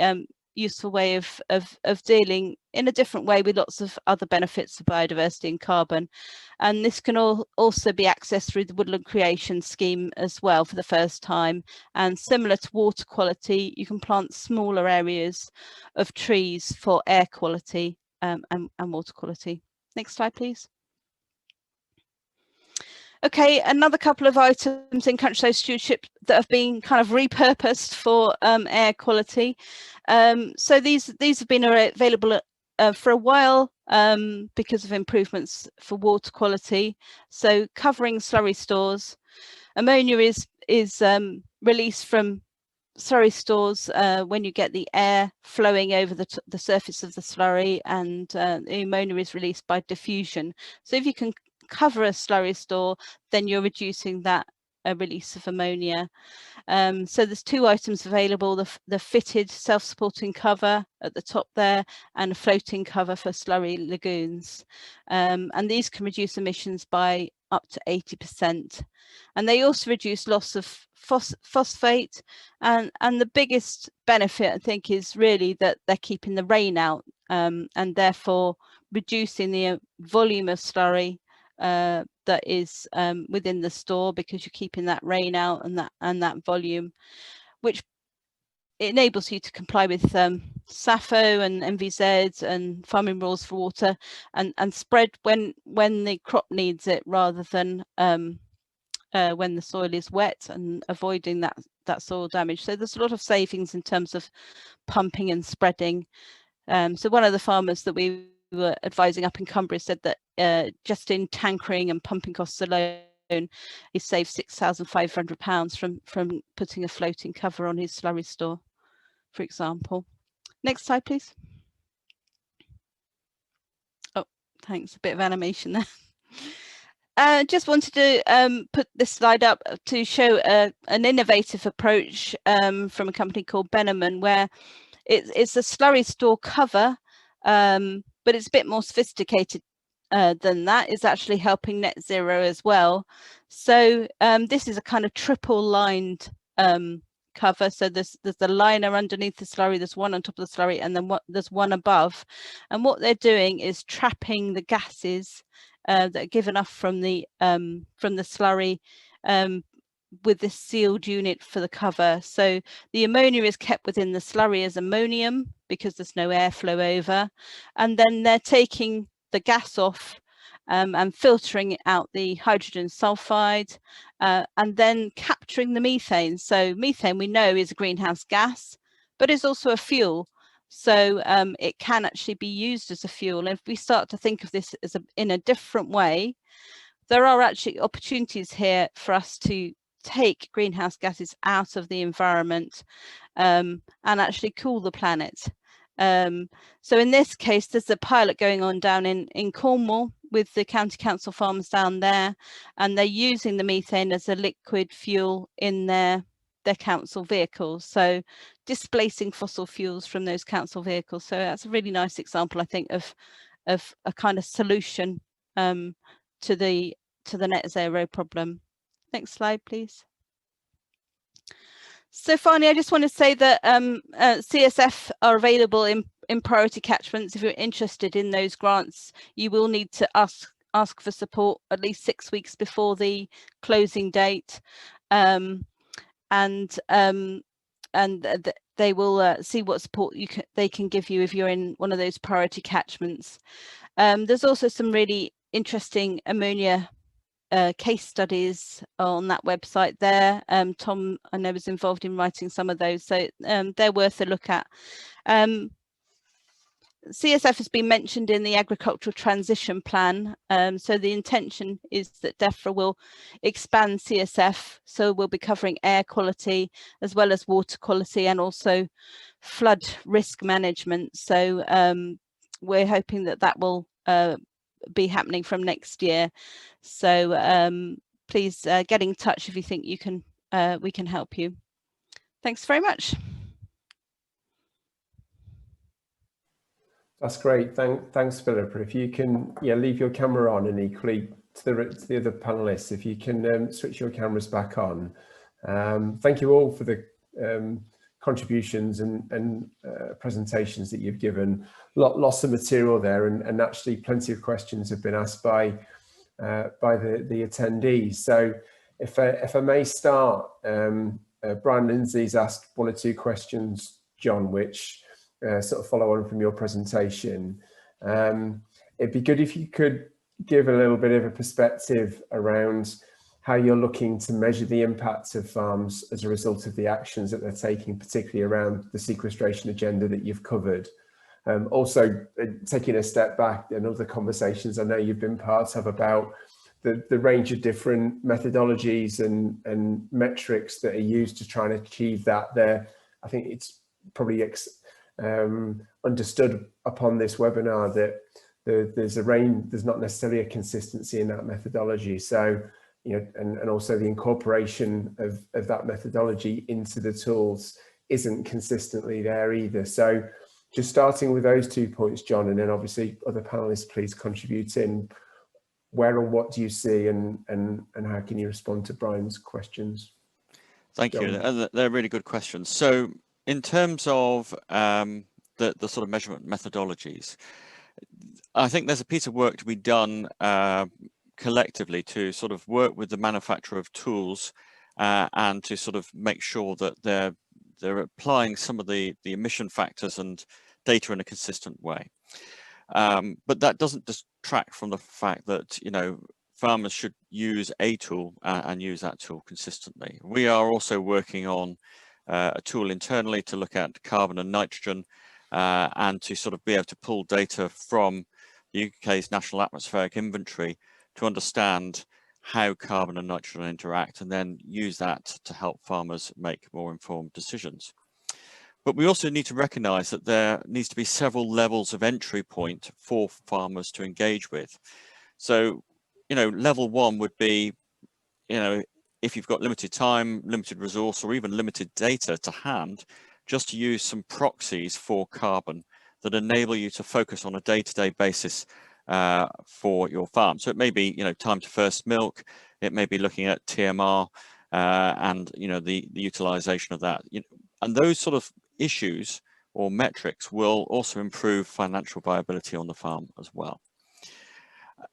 useful way of dealing in a different way with lots of other benefits of biodiversity and carbon. And this can also be accessed through the Woodland Creation Scheme as well for the first time. And similar to water quality, you can plant smaller areas of trees for air quality and water quality. Next slide, please. Okay, another couple of items in countryside stewardship that have been kind of repurposed for air quality. So these have been available for a while because of improvements for water quality. So covering slurry stores, ammonia is released from slurry stores when you get the air flowing over the surface of the slurry, and the ammonia is released by diffusion. So if you can cover a slurry store, then you're reducing that release of ammonia. So there's two items available, the fitted self-supporting cover at the top there and a floating cover for slurry lagoons. And these can reduce emissions by up to 80%. And they also reduce loss of phosphate. And the biggest benefit, I think, is really that they're keeping the rain out and therefore reducing the volume of slurry that is within the store, because you're keeping that rain out and that volume, which enables you to comply with SAFO and MVZ and farming rules for water and spread when the crop needs it, rather than when the soil is wet, and avoiding that soil damage. So there's a lot of savings in terms of pumping and spreading. So one of the farmers that we were advising up in Cumbria said that just in tankering and pumping costs alone, he saved £6,500 from putting a floating cover on his slurry store, for example. Next slide, please. Oh, thanks. A bit of animation there. Just wanted to put this slide up to show an innovative approach from a company called Bennaman, where it's a slurry store cover, but it's a bit more sophisticated than that. It's actually helping net zero as well. So this is a kind of triple lined cover. So there's the liner underneath the slurry, there's one on top of the slurry, and then there's one above. And what they're doing is trapping the gases that are given off from the slurry with this sealed unit for the cover. So the ammonia is kept within the slurry as ammonium because there's no airflow over, and then they're taking the gas off and filtering out the hydrogen sulfide, and then capturing the methane. So methane, we know, is a greenhouse gas, but is also a fuel. So it can actually be used as a fuel. And if we start to think of this as in a different way, there are actually opportunities here for us to take greenhouse gases out of the environment and actually cool the planet. So in this case, there's a pilot going on down in Cornwall with the county council farms down there, and they're using the methane as a liquid fuel in their council vehicles, so displacing fossil fuels from those council vehicles. So that's a really nice example, I think, of a kind of solution to the net zero problem. Next slide, please. So finally, I just want to say that CSF are available in priority catchments. If you're interested in those grants, you will need to ask for support at least 6 weeks before the closing date, and they will see what support they can give you if you're in one of those priority catchments. There's also some really interesting ammonia case studies on that website there. Tom, I know, was involved in writing some of those, so they're worth a look at. CSF has been mentioned in the Agricultural Transition Plan, so the intention is that DEFRA will expand CSF, so we'll be covering air quality as well as water quality and also flood risk management. So we're hoping that will be happening from next year. So please get in touch if you think we can help you. Thanks very much. That's great. Thanks, Philippa. If you can, leave your camera on, and equally to the other panelists, if you can switch your cameras back on. Thank you all for the contributions and presentations that you've given. Lots of material there, and actually plenty of questions have been asked by the attendees. So if I may start, Brian Lindsay's asked one or two questions, John, which sort of follow on from your presentation. It'd be good if you could give a little bit of a perspective around how you're looking to measure the impact of farms as a result of the actions that they're taking, particularly around the sequestration agenda that you've covered. Also, taking a step back, and other conversations I know you've been part of about the range of different methodologies and metrics that are used to try and achieve that there. I think it's probably understood upon this webinar that there's not necessarily a consistency in that methodology. So, and also the incorporation of that methodology into the tools isn't consistently there either. So just starting with those 2 points, John, and then obviously other panelists, please contribute in. Where and what do you see, and how can you respond to Brian's questions? Thank you. And they're really good questions. So in terms of the sort of measurement methodologies, I think there's a piece of work to be done collectively to sort of work with the manufacturer of tools and to sort of make sure that they're applying some of the emission factors and data in a consistent way. But that doesn't distract from the fact that, farmers should use a tool and use that tool consistently. We are also working on a tool internally to look at carbon and nitrogen and to sort of be able to pull data from UK's National Atmospheric Inventory to understand how carbon and nitrogen interact, and then use that to help farmers make more informed decisions. But we also need to recognise that there needs to be several levels of entry point for farmers to engage with. So, level one would be, if you've got limited time, limited resource, or even limited data to hand, just to use some proxies for carbon that enable you to focus on a day-to-day basis for your farm. So it may be, time to first milk, it may be looking at TMR and, the utilization of that. And those sort of issues or metrics will also improve financial viability on the farm as well.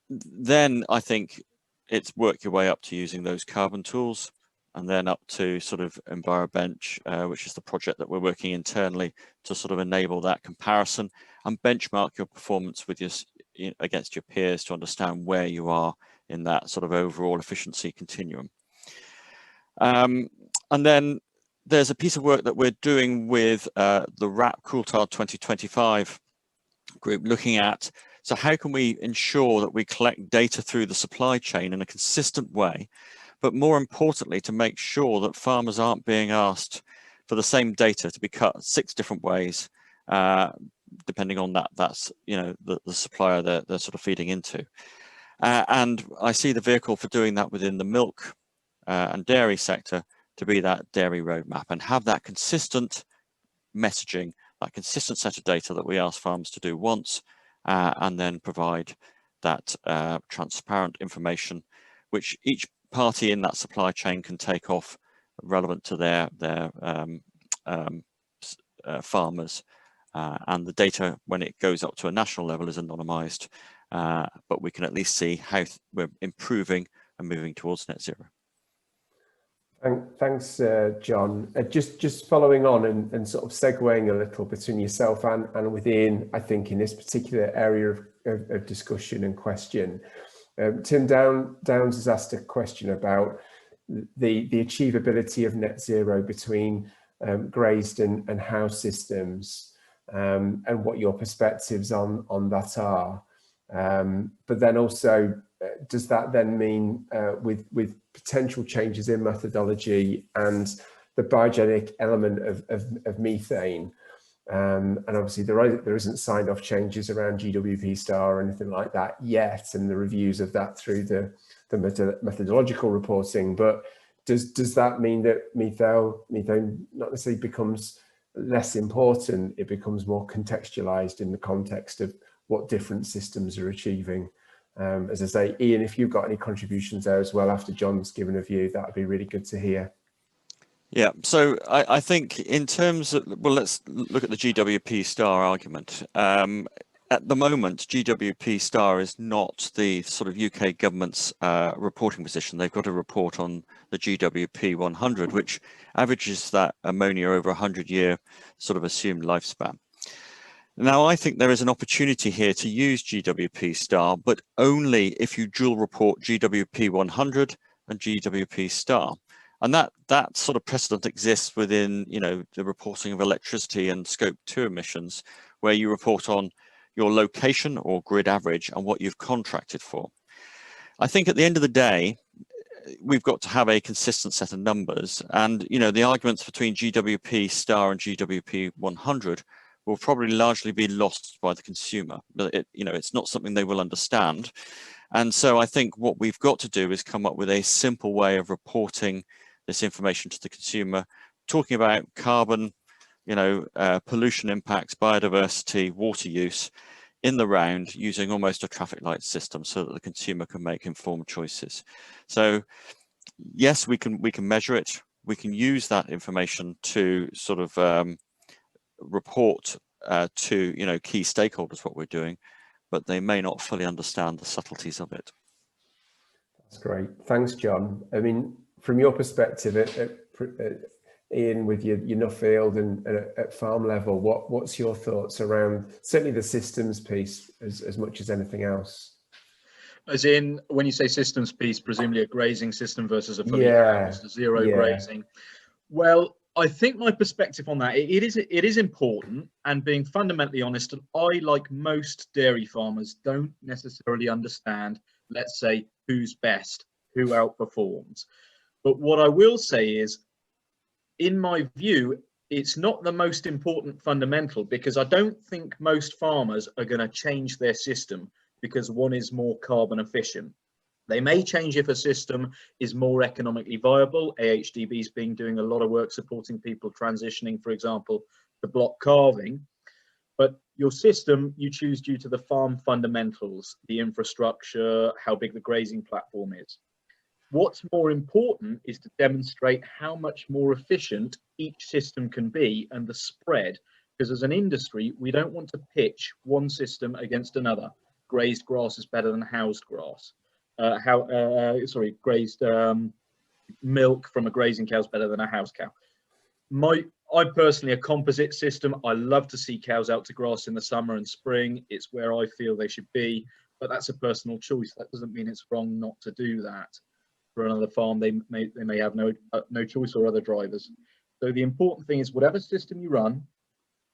Then I think it's work your way up to using those carbon tools, and then up to sort of EnviroBench, which is the project that we're working internally to sort of enable that comparison and benchmark your performance with against your peers to understand where you are in that sort of overall efficiency continuum. And then there's a piece of work that we're doing with the RAP Coulthard 2025 group, looking at, so how can we ensure that we collect data through the supply chain in a consistent way, but more importantly, to make sure that farmers aren't being asked for the same data to be cut 6 different ways, depending on that's the supplier they're sort of feeding into. And I see the vehicle for doing that within the milk and dairy sector to be that dairy roadmap, and have that consistent messaging, that consistent set of data that we ask farmers to do once, and then provide that transparent information, which each party in that supply chain can take off relevant to their farmers. And the data, when it goes up to a national level, is anonymized, but we can at least see how we're improving and moving towards net zero. Thanks, John. Just following on and sort of segueing a little between yourself and within, I think, in this particular area of discussion and question. Tim Downs has asked a question about the achievability of net zero between grazed and house systems, and what your perspectives on that are. But then also, does that then mean with potential changes in methodology and the biogenic element of methane, and obviously there isn't signed off changes around GWP star or anything like that yet, and the reviews of that through the methodological reporting, but does that mean that methane not necessarily becomes less important, it becomes more contextualized in the context of what different systems are achieving? As I say, Ian, if you've got any contributions there as well after John's given a view, that would be really good to hear. Yeah, so I think in terms of, well, let's look at the GWP star argument. At the moment, GWP star is not the sort of UK government's reporting position. They've got a report on the GWP 100, which averages that ammonia over a 100-year sort of assumed lifespan. Now, I think there is an opportunity here to use GWP star, but only if you dual report GWP 100 and GWP star. And that sort of precedent exists within, the reporting of electricity and scope 2 emissions, where you report on your location or grid average and what you've contracted for. I think at the end of the day, we've got to have a consistent set of numbers, and, the arguments between GWP star and GWP 100 will probably largely be lost by the consumer. It's not something they will understand. And so I think what we've got to do is come up with a simple way of reporting this information to the consumer, talking about carbon, pollution impacts, biodiversity, water use in the round, using almost a traffic light system so that the consumer can make informed choices. So yes, we can measure it. We can use that information to sort of report to key stakeholders what we're doing, but they may not fully understand the subtleties of it. That's great. Thanks, John. I mean, from your perspective, Ian, with your Nuffield and at farm level, what's your thoughts around certainly the systems piece as much as anything else? As in, when you say systems piece, presumably a grazing system versus a fully zero grazing. Well, I think my perspective on that, it is important, and being fundamentally honest, I, like most dairy farmers, don't necessarily understand, let's say, who's best, who outperforms. But what I will say is, in my view, it's not the most important fundamental, because I don't think most farmers are going to change their system because one is more carbon efficient. They may change if a system is more economically viable. AHDB's been doing a lot of work supporting people transitioning, for example, to block calving. But your system you choose due to the farm fundamentals, the infrastructure, how big the grazing platform is. What's more important is to demonstrate how much more efficient each system can be and the spread, because as an industry, we don't want to pitch one system against another. Grazed grass is better than housed grass. Grazed milk from a grazing cow is better than a house cow. I personally, a composite system, I love to see cows out to grass in the summer and spring. It's where I feel they should be, but that's a personal choice. That doesn't mean it's wrong not to do that. For another farm, they may have no choice, or other drivers. So the important thing is, whatever system you run,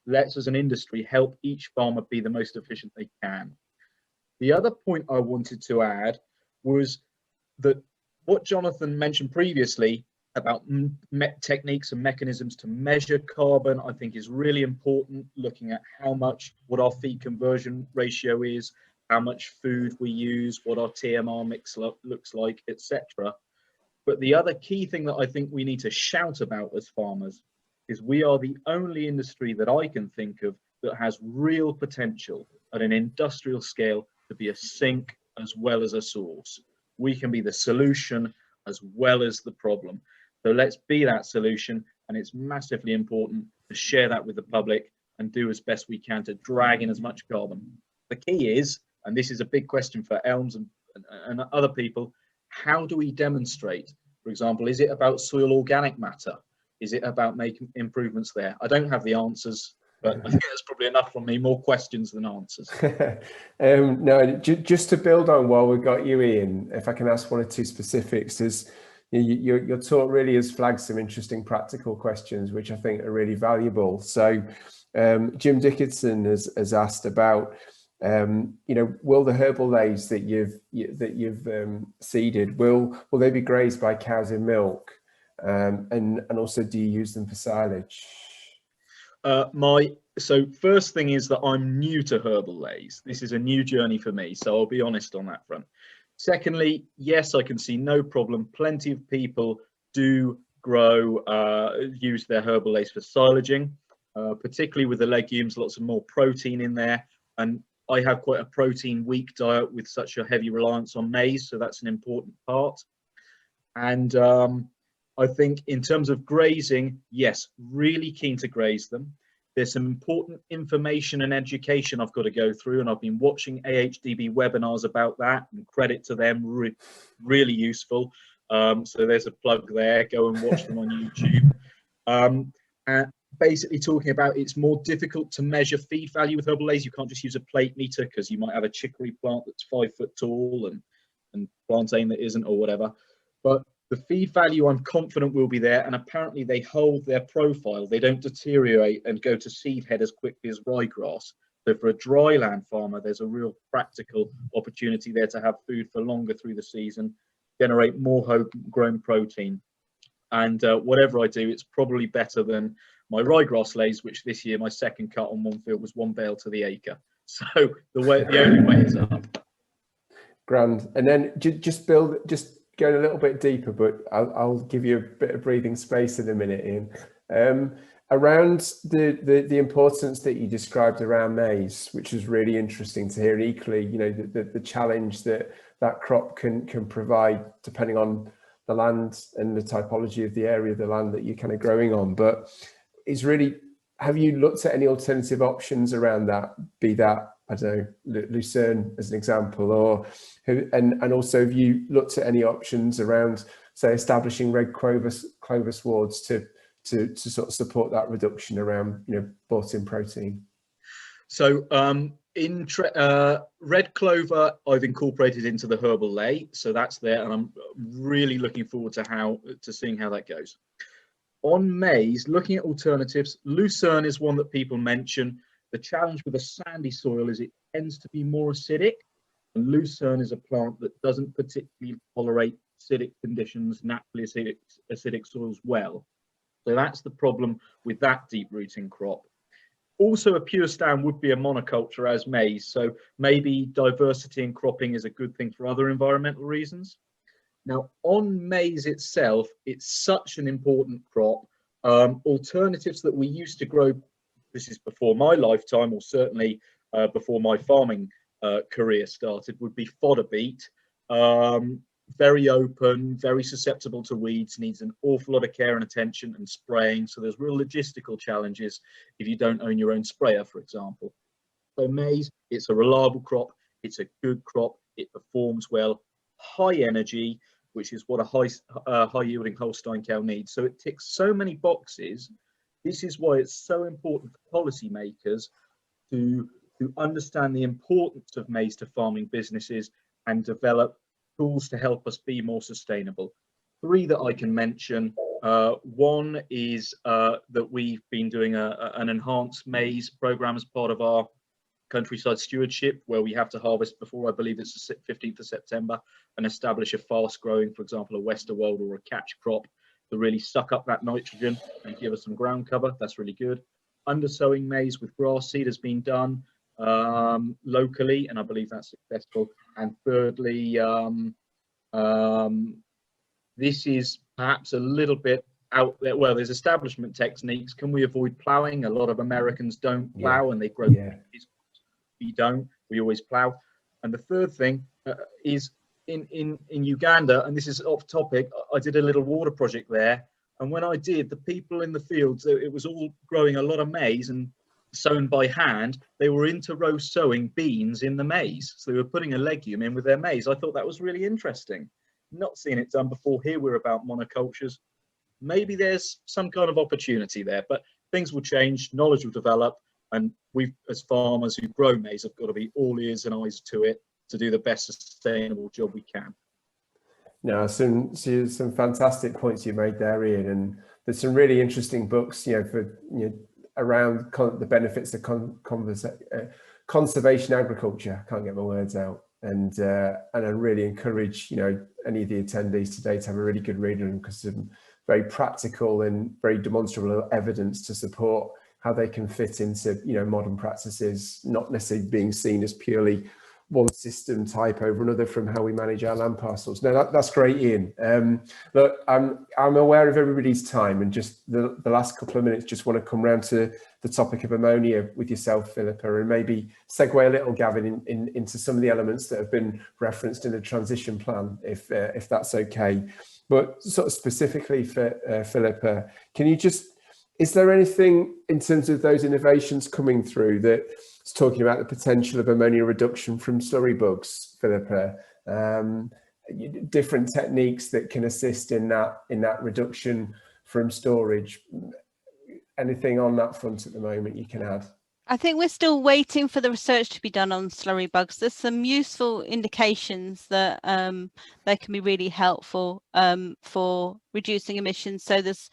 let's as an industry help each farmer be the most efficient they can. The other point I wanted to add was that what Jonathan mentioned previously about techniques and mechanisms to measure carbon, I think is really important, looking at what our feed conversion ratio is, how much food we use, what our TMR mix looks like, etc. But the other key thing that I think we need to shout about as farmers is we are the only industry that I can think of that has real potential at an industrial scale to be a sink as well as a source. We can be the solution as well as the problem. So let's be that solution, and it's massively important to share that with the public and do as best we can to drag in as much carbon. The key is, and this is a big question for Elms and other people, how do we demonstrate? For example, is it about soil organic matter? Is it about making improvements there? I don't have the answers, but I think that's probably enough from me. More questions than answers. No, just to build on while we've got you, Ian, if I can ask one or two specifics, is your talk really has flagged some interesting practical questions, which I think are really valuable. So Jim Dickinson has asked about, will the herbal lays that you've seeded, will they be grazed by cows in milk? And also, do you use them for silage? So first thing is that I'm new to herbal lays. This is a new journey for me, so I'll be honest on that front. Secondly, yes, I can see no problem. Plenty of people do use their herbal lays for silaging, particularly with the legumes, lots of more protein in there. And I have quite a protein weak diet with such a heavy reliance on maize, so that's an important part. And I think in terms of grazing, yes, really keen to graze them. There's some important information and education I've got to go through, and I've been watching AHDB webinars about that, and credit to them, really useful. So there's a plug there, go and watch them on YouTube. And basically talking about it's more difficult to measure feed value with herbal lays. You can't just use a plate meter because you might have a chicory plant that's 5 foot tall and plantain that isn't, or whatever. But the feed value, I'm confident, will be there, and apparently they hold their profile. They don't deteriorate and go to seed head as quickly as ryegrass. So for a dry land farmer, there's a real practical opportunity there to have food for longer through the season, generate more homegrown protein. And whatever I do, it's probably better than my ryegrass lays, which this year my second cut on one field was 1 bale to the acre. So the only way is up. Grand. And then just going a little bit deeper, but I'll give you a bit of breathing space in a minute, Ian. Around the importance that you described around maize, which is really interesting to hear, and equally, the challenge that crop can provide depending on the land and the typology of the area of the land that you're kind of growing on. But it's really, have you looked at any alternative options around that? Be that, I don't know, lucerne as an example, and also have you looked at any options around, say, establishing red clover swards to sort of support that reduction around, bought-in protein? So red clover I've incorporated into the herbal lay, so that's there, and I'm really looking forward to seeing how that goes. On maize, looking at alternatives, lucerne is one that people mention. The challenge with a sandy soil is it tends to be more acidic, and lucerne is a plant that doesn't particularly tolerate acidic conditions, naturally acidic soils well. So that's the problem with that deep rooting crop. Also, a pure stand would be a monoculture as maize, so maybe diversity in cropping is a good thing for other environmental reasons. Now, on maize itself, it's such an important crop. Alternatives that we used to grow, this is before my lifetime, or certainly before my farming career started, would be fodder beet. Very open, very susceptible to weeds, needs an awful lot of care and attention and spraying. So there's real logistical challenges if you don't own your own sprayer, for example. So maize, it's a reliable crop, it's a good crop, it performs well, high energy, which is what a high yielding Holstein cow needs. So it ticks so many boxes. This is why it's so important for policymakers to understand the importance of maize to farming businesses and develop tools to help us be more sustainable. 3 that I can mention. One is that we've been doing an enhanced maize program as part of our countryside stewardship, where we have to harvest before, I believe it's the 15th of September, and establish a fast growing, for example, a Westerwald or a catch crop to really suck up that nitrogen and give us some ground cover. That's really good. Undersowing maize with grass seed has been done locally, and I believe that's successful. And thirdly, this is perhaps a little bit out there. Well, there's establishment techniques. Can we avoid ploughing? A lot of Americans don't plough, and they grow. We don't. We always plough. And the third thing is in Uganda, and this is off topic. I did a little water project there, and when I did, the people in the fields, it was all growing a lot of maize and sown by hand. They were into row sowing beans in the maize, so they were putting a legume in with their maize. I thought that was really interesting. Not seen it done before. Here we're about monocultures. Maybe there's some kind of opportunity there, but things will change, knowledge will develop, and we as farmers who grow maize have got to be all ears and eyes to it to do the best sustainable job we can. No, some fantastic points you made there, Ian, and there's some really interesting books, around the benefits of conservation agriculture. I can't get my words out, and I really encourage any of the attendees today to have a really good read on them, because some very practical and very demonstrable evidence to support how they can fit into modern practices, not necessarily being seen as purely one system type over another from how we manage our land parcels. No, that's great, Ian. Look, I'm aware of everybody's time, and just the last couple of minutes, just want to come round to the topic of ammonia with yourself, Philippa, and maybe segue a little, Gavin, into some of the elements that have been referenced in the transition plan, if that's okay. But sort of specifically for Philippa, is there anything in terms of those innovations coming through that's talking about the potential of ammonia reduction from slurry bugs, Philippa? Different techniques that can assist in that reduction from storage. Anything on that front at the moment you can add? I think we're still waiting for the research to be done on slurry bugs. There's some useful indications that they can be really helpful for reducing emissions. So there's,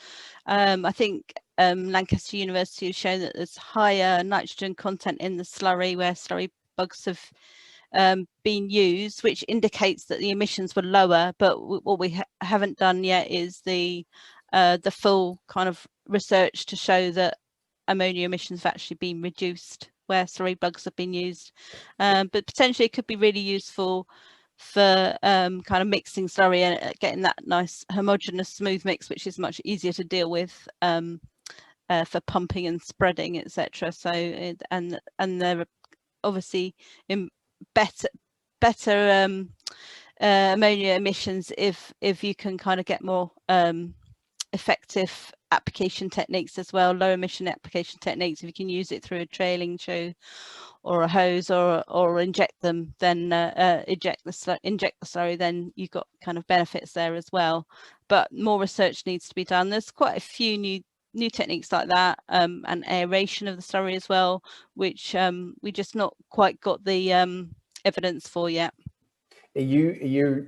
I think Lancaster University has shown that there's higher nitrogen content in the slurry where slurry bugs have been used, which indicates that the emissions were lower. But what we haven't done yet is the full kind of research to show that ammonia emissions have actually been reduced where slurry bugs have been used, but potentially it could be really useful for kind of mixing slurry and getting that nice homogeneous smooth mix, which is much easier to deal with for pumping and spreading, etc. So and there are obviously in better ammonia emissions if you can kind of get more effective application techniques as well, low emission application techniques. If you can use it through a trailing shoe or a hose or inject them, then inject the slurry, then you've got kind of benefits there as well. But more research needs to be done. There's quite a few new techniques like that, and aeration of the slurry as well, which we just not quite got the evidence for yet. Are you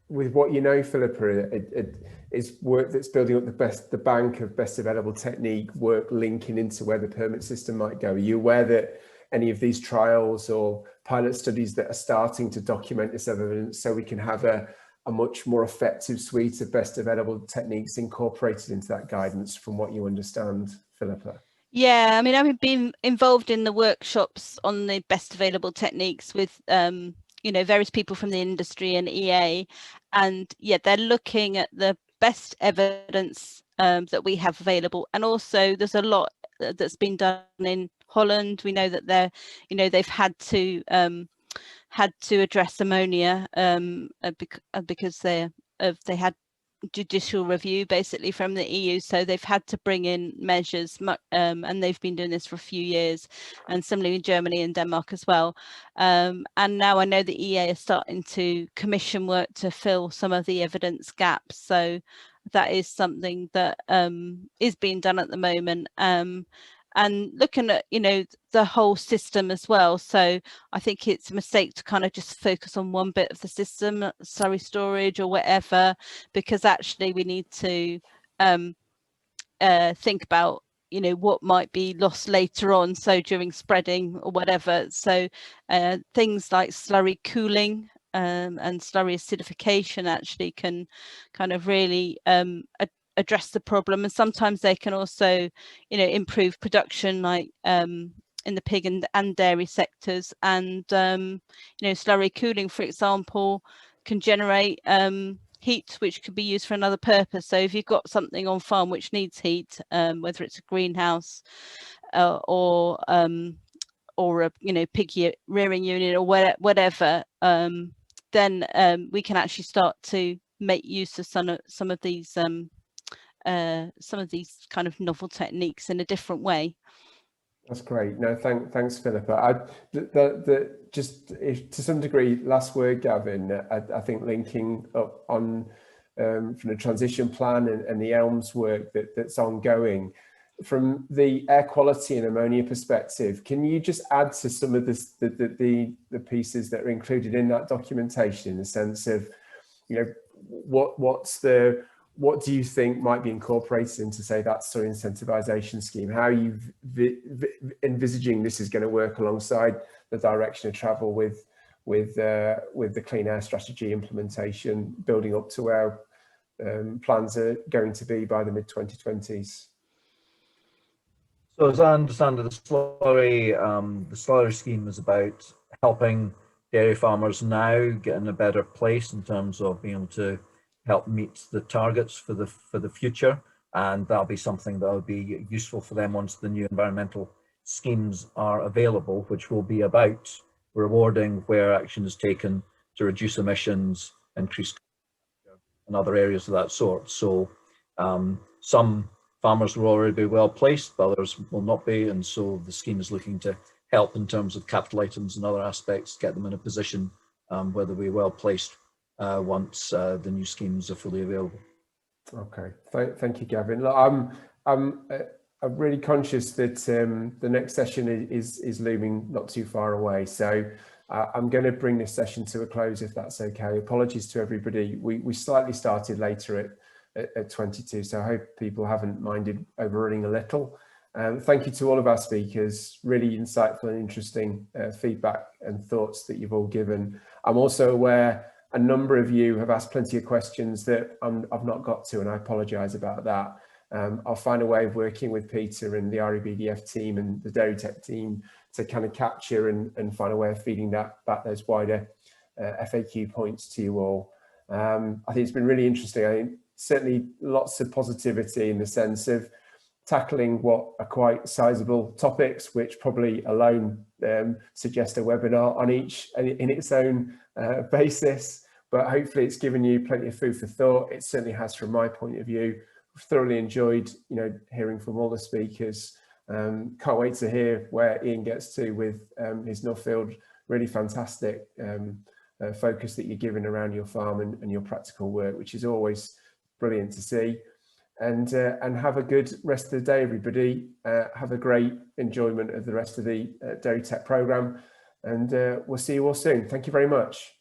with what you know, Philippa, it is work that's building up the bank of best available technique work linking into where the permit system might go. Are you aware that any of these trials or pilot studies that are starting to document this evidence so we can have a much more effective suite of best available techniques incorporated into that guidance, from what you understand, Philippa? Yeah, I mean, I've been involved in the workshops on the best available techniques with, you know, various people from the industry and EA, and yeah, they're looking at the best evidence that we have available, and also there's a lot that's been done in Holland. We know that they're, you know, they've had to address ammonia because they had judicial review basically from the EU, so they've had to bring in measures, and they've been doing this for a few years, and similarly in Germany and Denmark as well, and now I know the EA is starting to commission work to fill some of the evidence gaps, so that is something that is being done at the moment, and looking at, you know, the whole system as well. So I think it's a mistake to kind of just focus on one bit of the system, slurry storage or whatever, because actually we need to think about, you know, what might be lost later on, so during spreading or whatever. So things like slurry cooling and slurry acidification actually can kind of really address the problem, and sometimes they can also, you know, improve production, like in the pig and dairy sectors, and you know, slurry cooling, for example, can generate heat which could be used for another purpose. So if you've got something on farm which needs heat, whether it's a greenhouse or a, you know, pig rearing unit or whatever, then we can actually start to make use of some of these kind of novel techniques in a different way. That's great. No, thanks, Philippa. Just to some degree, last word, Gavin. I think linking up on from the transition plan and the ELMS work that's ongoing, from the air quality and ammonia perspective, can you just add to some of the pieces that are included in that documentation, in the sense of, you know, what do you think might be incorporated into, say, that sort of incentivization scheme? How are you envisaging this is going to work alongside the direction of travel with the clean air strategy implementation, building up to where plans are going to be by the mid-2020s? So as I understand it, the slurry scheme is about helping dairy farmers now get in a better place in terms of being able to help meet the targets for the future, and that'll be something that will be useful for them once the new environmental schemes are available, which will be about rewarding where action is taken to reduce emissions, increase and other areas of that sort. So some farmers will already be well placed, but others will not be, and so the scheme is looking to help in terms of capital items and other aspects, get them in a position where they'll be well placed once the new schemes are fully available. Okay, thank you, Gavin. Look, I'm really conscious that the next session is looming not too far away, so I'm going to bring this session to a close, if that's okay. Apologies to everybody. We slightly started later at 22, so I hope people haven't minded overrunning a little. Thank you to all of our speakers. Really insightful and interesting feedback and thoughts that you've all given. I'm also aware a number of you have asked plenty of questions that I've not got to, and I apologise about that. I'll find a way of working with Peter and the REBDF team and the Dairy Tech team to kind of capture and find a way of feeding back those wider FAQ points to you all. I think it's been really interesting. I think certainly lots of positivity in the sense of tackling what are quite sizable topics, which probably alone suggest a webinar on each in its own basis. But hopefully it's given you plenty of food for thought. It certainly has from my point of view. I've thoroughly enjoyed, hearing from all the speakers. Can't wait to hear where Ian gets to with his Nuffield. Really fantastic focus that you're giving around your farm and your practical work, which is always brilliant to see. And have a good rest of the day, everybody. Have a great enjoyment of the rest of the Dairy Tech programme, and we'll see you all soon. Thank you very much.